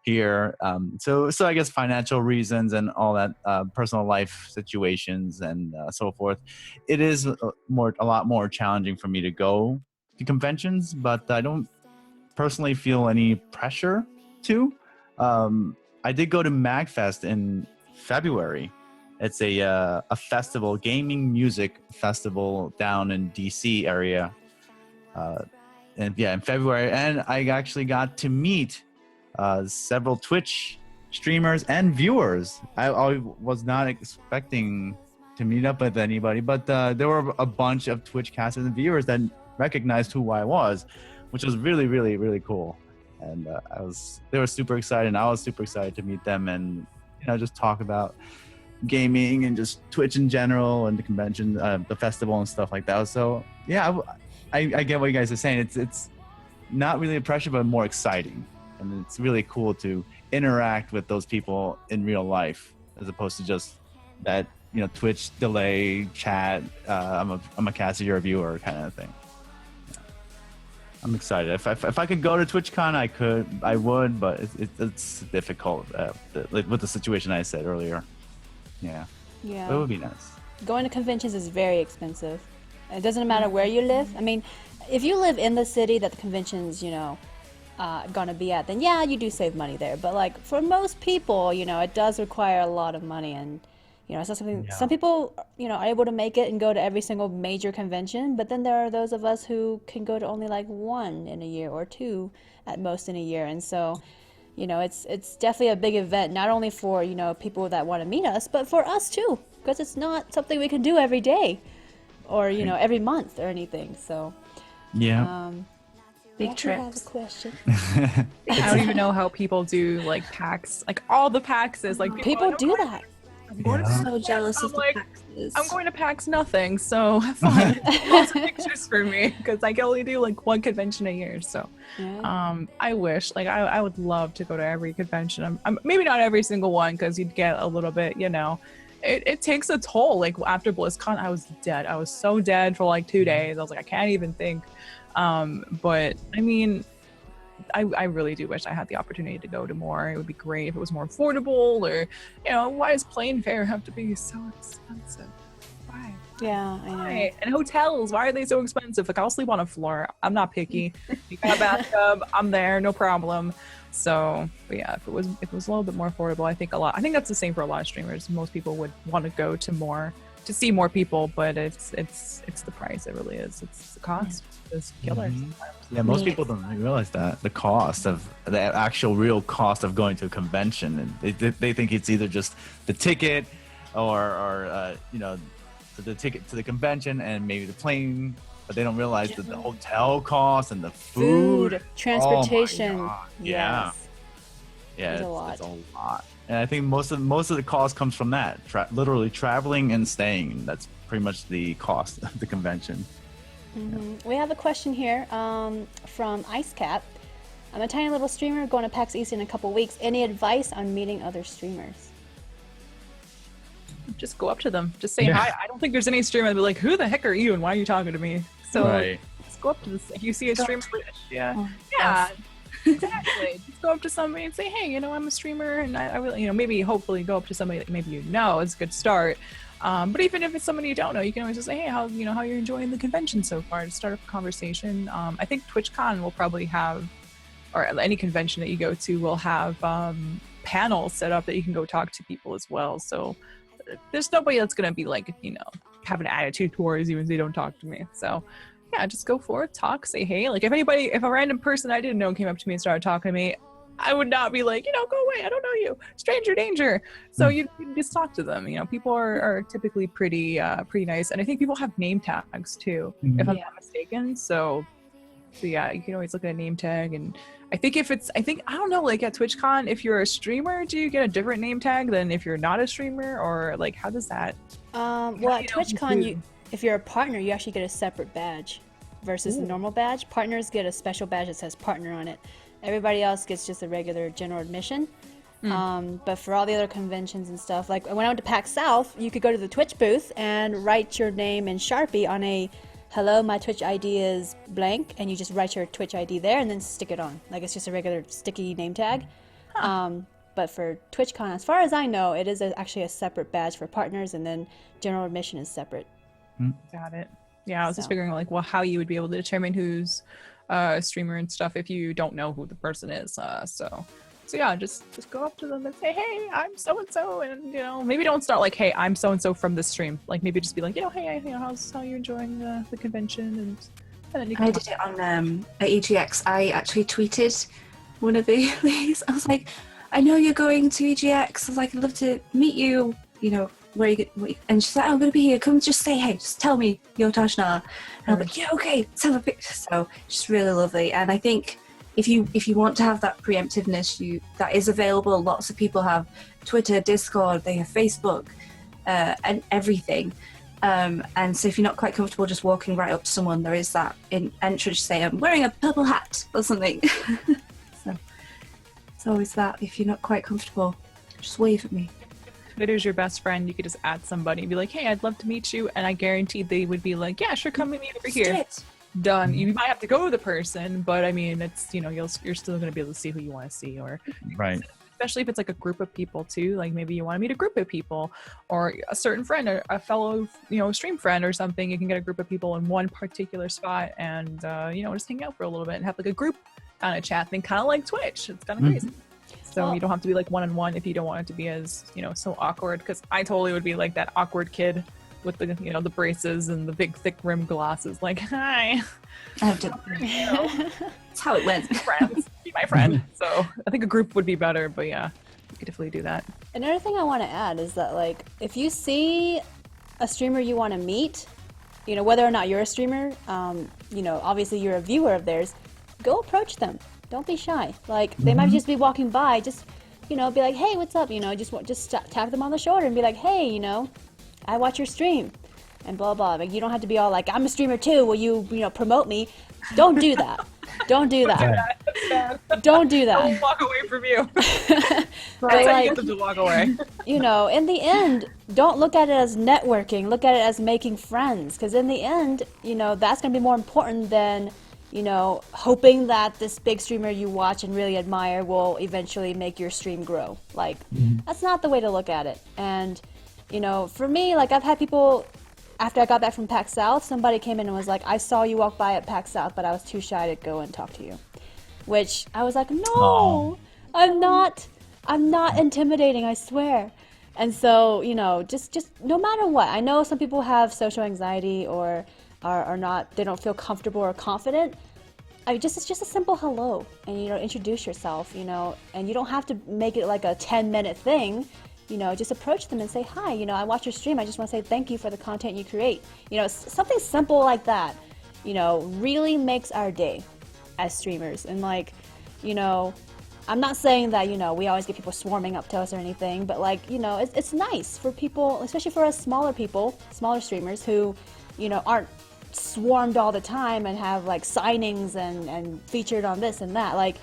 here. So I guess financial reasons and all that, personal life situations and so forth, it is a lot more challenging for me to go to conventions, but I don't personally feel any pressure to. I did go to MagFest in February. It's a festival, gaming music festival down in DC area. And yeah, in February, and I actually got to meet several Twitch streamers and viewers. I was not expecting to meet up with anybody, but there were a bunch of Twitch casters and viewers that recognized who I was, which was really, really, really cool. And they were super excited, and I was super excited to meet them, and just talk about gaming and just Twitch in general and the convention, the festival and stuff like that. So yeah, I get what you guys are saying. It's not really a pressure, but more exciting, and it's really cool to interact with those people in real life as opposed to just that Twitch delay chat. I'm a caster, you're a viewer kind of thing. I'm excited. If I could go to TwitchCon, I would, but it's difficult with the situation I said earlier. Yeah. But it would be nice. Going to conventions is very expensive. It doesn't matter where you live. I mean, if you live in the city that the convention's, gonna be at, then yeah, you do save money there. But like for most people, it does require a lot of money, and it's not something. Some people, are able to make it and go to every single major convention. But then there are those of us who can go to only like one in a year or two at most in a year, and so. It's definitely a big event, not only for people that want to meet us, but for us too, because it's not something we can do every day, or every month or anything. So big trips. Have a question. I don't even know how people do like PAX, like all the PAXs. Like people do that. I'm so jealous of the like, PAXs. I'm going to PAX nothing, so have fun. Lots of pictures for me because I can only do like one convention a year. So, I wish, like, I would love to go to every convention. I'm maybe not every single one because you'd get a little bit, it takes a toll. Like after BlizzCon, I was dead. I was so dead for like 2 days. I was like, I can't even think. But I mean. I really do wish I had the opportunity to go to more. It would be great if it was more affordable, or why does plane fare have to be so expensive? Why? Yeah, I know. Why? And hotels, why are they so expensive? Like I'll sleep on a floor. I'm not picky. You got a bathtub, I'm there, no problem. So, but yeah, if it was a little bit more affordable, I think that's the same for a lot of streamers. Most people would want to go to see more people, but it's the price. It really is. It's the cost. It's killer. Yeah, most people don't realize that the cost of the actual real cost of going to a convention, and they think it's either just the ticket or the ticket to the convention and maybe the plane, but they don't realize that the hotel cost and the food, transportation. Oh my God. Yeah, it's a lot. And I think most of the cost comes from that, literally traveling and staying. That's pretty much the cost of the convention. Mm-hmm. We have a question here from IceCap. I'm a tiny little streamer going to PAX East in a couple weeks. Any advice on meeting other streamers? Just go up to them. Just say hi. I don't think there's any streamer that'll be like, who the heck are you and why are you talking to me? So just go up to if you see a streamer. Exactly. Just go up to somebody and say, hey, I'm a streamer, and I really, maybe hopefully go up to somebody that maybe it's a good start. But even if it's somebody you don't know, you can always just say, hey, how you're enjoying the convention so far, to start up a conversation. I think TwitchCon will probably have, or any convention that you go to will have panels set up that you can go talk to people as well. So there's nobody that's going to be like, have an attitude towards you if they don't talk to me. So yeah, just go forward, talk, say hey. Like if a random person I didn't know came up to me and started talking to me, I would not be like, go away, I don't know you, stranger danger. So you just talk to them. People are typically pretty nice, and I think people have name tags too, if I'm not mistaken. So yeah, you can always look at a name tag, and I don't know, like at TwitchCon, if you're a streamer, do you get a different name tag than if you're not a streamer, or like how does that? Well, at TwitchCon, if you're a partner, you actually get a separate badge. versus the normal badge. Partners get a special badge that says partner on it. Everybody else gets just a regular general admission. But for all the other conventions and stuff, like when I went to PAX South, you could go to the Twitch booth and write your name in Sharpie on a hello, my Twitch ID is blank, and you just write your Twitch ID there and then stick it on. Like it's just a regular sticky name tag. But for TwitchCon, as far as I know, it is actually a separate badge for partners, and then general admission is separate. Got it. Yeah, I was just figuring like, well, how you would be able to determine who's a streamer and stuff if you don't know who the person is. So yeah, just go up to them and say, hey, I'm so and so, and maybe don't start like, hey, I'm so and so from this stream. Like maybe just be like, hey, how you enjoying the convention, and then you can. I did it on at EGX. I actually tweeted one of the ladies. I was like, I know you're going to EGX. I was like, I'd love to meet you. Where you get? And she's like, I'm going to be here. Come, just say hey. Just tell me you're Tashnar. And I'm like, yeah, okay. Let's have a picture. So she's really lovely. And I think if you want to have that preemptiveness, that is available. Lots of people have Twitter, Discord. They have Facebook, and everything. And so if you're not quite comfortable just walking right up to someone, there is that in entrance. Say, I'm wearing a purple hat or something. So it's always that. If you're not quite comfortable, just wave at me. Twitter's your best friend. You could just add somebody and be like, hey, I'd love to meet you. And I guarantee they would be like, yeah, sure, come meet me over here. Done. You might have to go to the person, but I mean, it's, you're still going to be able to see who you want to see. Or Right. Especially if it's like a group of people too. Like maybe you want to meet a group of people or a certain friend or a fellow, stream friend or something. You can get a group of people in one particular spot and, just hang out for a little bit and have like a group kind of chat thing, kind of like Twitch. It's kind of crazy. So you don't have to be like one-on-one if you don't want it to be as, so awkward. Because I totally would be like that awkward kid with the, the braces and the big thick rimmed glasses. Like, hi. I have to. That's how it went. Friends, be my friend. So I think a group would be better. But yeah, you could definitely do that. Another thing I want to add is that like if you see a streamer you want to meet, whether or not you're a streamer, obviously you're a viewer of theirs, go approach them. Don't be shy. Like they might just be walking by, just be like, hey, what's up? Just tap them on the shoulder and be like, hey, I watch your stream, and blah blah. Like you don't have to be all like, I'm a streamer too. Will you promote me? Don't do that. Don't do that. Don't do that. I'll walk away from you. But like, you have to walk away. In the end, don't look at it as networking. Look at it as making friends, because in the end, that's gonna be more important than hoping that this big streamer you watch and really admire will eventually make your stream grow. Like, that's not the way to look at it. And, for me, like, I've had people, after I got back from PAX South, somebody came in and was like, I saw you walk by at PAX South, but I was too shy to go and talk to you. Which, I was like, no, I'm not intimidating, I swear. And so, just no matter what, I know some people have social anxiety or are not, they don't feel comfortable or confident. It's just a simple hello, and introduce yourself, and you don't have to make it like a 10-minute thing. Just approach them and say, hi, I watch your stream, I just want to say thank you for the content you create. Something simple like that, really makes our day as streamers. And like, I'm not saying that, we always get people swarming up to us or anything, but like, it's nice for people, especially for us smaller streamers who, aren't swarmed all the time and have like signings and featured on this and that. Like,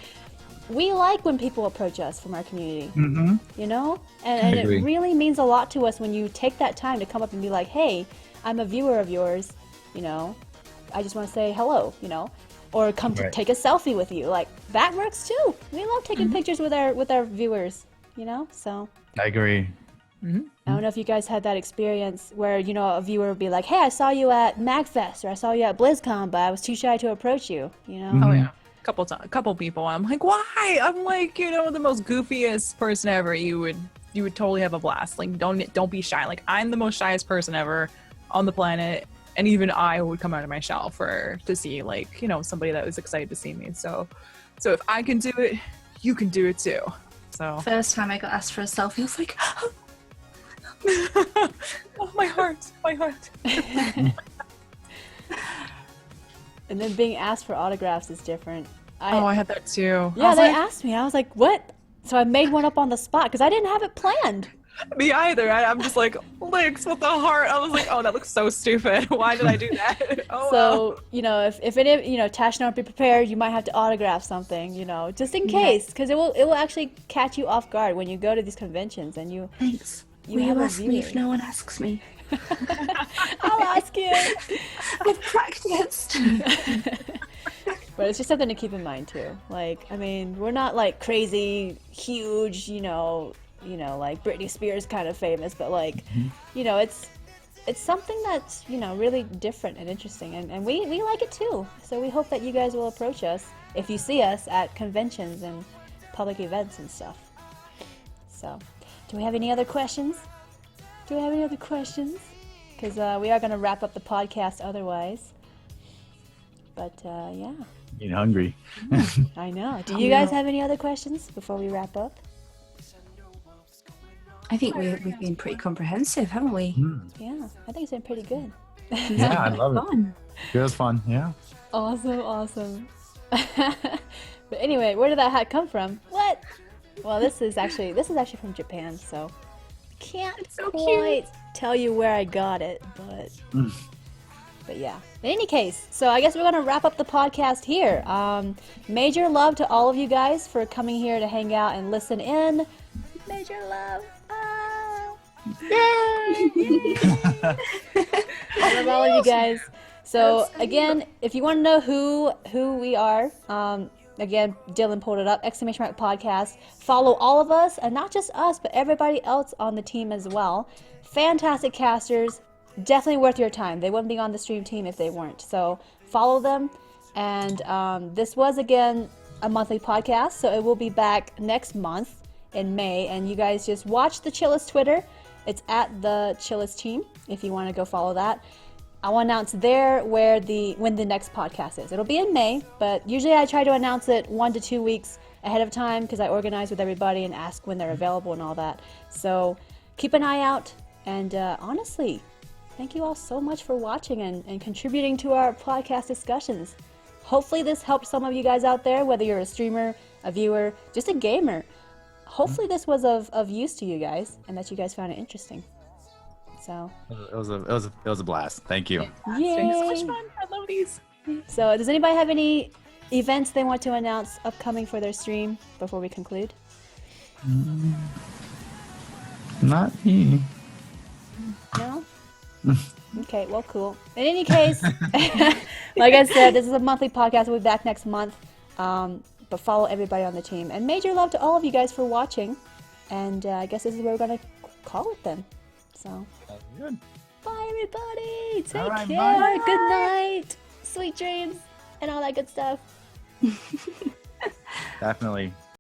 we like when people approach us from our community, and it really means a lot to us when you take that time to come up and be like, hey, I'm a viewer of yours, I just want to say hello, or come to take a selfie with you. Like, that works too. We love taking pictures with our viewers, so I agree. I don't know if you guys had that experience where, a viewer would be like, hey, I saw you at MagFest, or I saw you at BlizzCon, but I was too shy to approach you, Oh yeah, a couple people. I'm like, why? I'm like, the most goofiest person ever. You would totally have a blast. Like, don't be shy. Like, I'm the most shyest person ever on the planet, and even I would come out of my shell to see like, somebody that was excited to see me. So if I can do it, you can do it too. So First time I got asked for a selfie, I was like, oh, my heart. And then being asked for autographs is different. I had that too. Yeah, they asked me. I was like, what? So I made one up on the spot because I didn't have it planned. Me either. I'm just like, Lynx with the heart. I was like, oh, that looks so stupid. Why did I do that? Oh, well. So, if any, Tash don't be prepared, you might have to autograph something, just in case, because it will actually catch you off guard when you go to these conventions and you Thanks. You Will have you a ask me if viewer. no one asks me? I'll ask you. I've practiced. But it's just something to keep in mind too. Like, I mean, we're not like crazy, huge, like Britney Spears kind of famous, but like, it's something that's, really different and interesting, and we like it too. So we hope that you guys will approach us if you see us at conventions and public events and stuff. So, do we have any other questions? Because we are going to wrap up the podcast otherwise. But yeah. Getting hungry. I know. Do you guys have any other questions before we wrap up? I think we've been pretty comprehensive, haven't we? Yeah, I think it's been pretty good. Yeah, I love it. Fun. It was fun. Yeah. Awesome. But anyway, where did that hat come from? What? Well, this is actually from Japan, so can't so quite tell you where I got it, but yeah. In any case, so I guess we're gonna wrap up the podcast here. Major love to all of you guys for coming here to hang out and listen in. Major love. Yay! I love all of you guys. So again, if you want to know who we are, again, Dylan pulled it up, ! Podcast. Follow all of us, and not just us, but everybody else on the team as well. Fantastic casters, definitely worth your time. They wouldn't be on the stream team if they weren't. So follow them. And this was, again, a monthly podcast, so it will be back next month in May. And you guys just watch the Chillest Twitter. It's at the Chillest team if you want to go follow that. I'll announce there when the next podcast is. It'll be in May, but usually I try to announce it 1 to 2 weeks ahead of time because I organize with everybody and ask when they're available and all that. So keep an eye out, and honestly, thank you all so much for watching and contributing to our podcast discussions. Hopefully this helped some of you guys out there, whether you're a streamer, a viewer, just a gamer. Hopefully this was of use to you guys and that you guys found it interesting. So It was a blast. Thank you. yay! So much fun. I love these. So does anybody have any events they want to announce upcoming for their stream before we conclude? Not me. No? Okay, well, cool. In any case, like I said, this is a monthly podcast. We'll be back next month. But follow everybody on the team. And major love to all of you guys for watching. And I guess this is where we're going to call it then. So, Good. bye, everybody. Take All right, care. bye. Good night. Sweet dreams and all that good stuff. Definitely.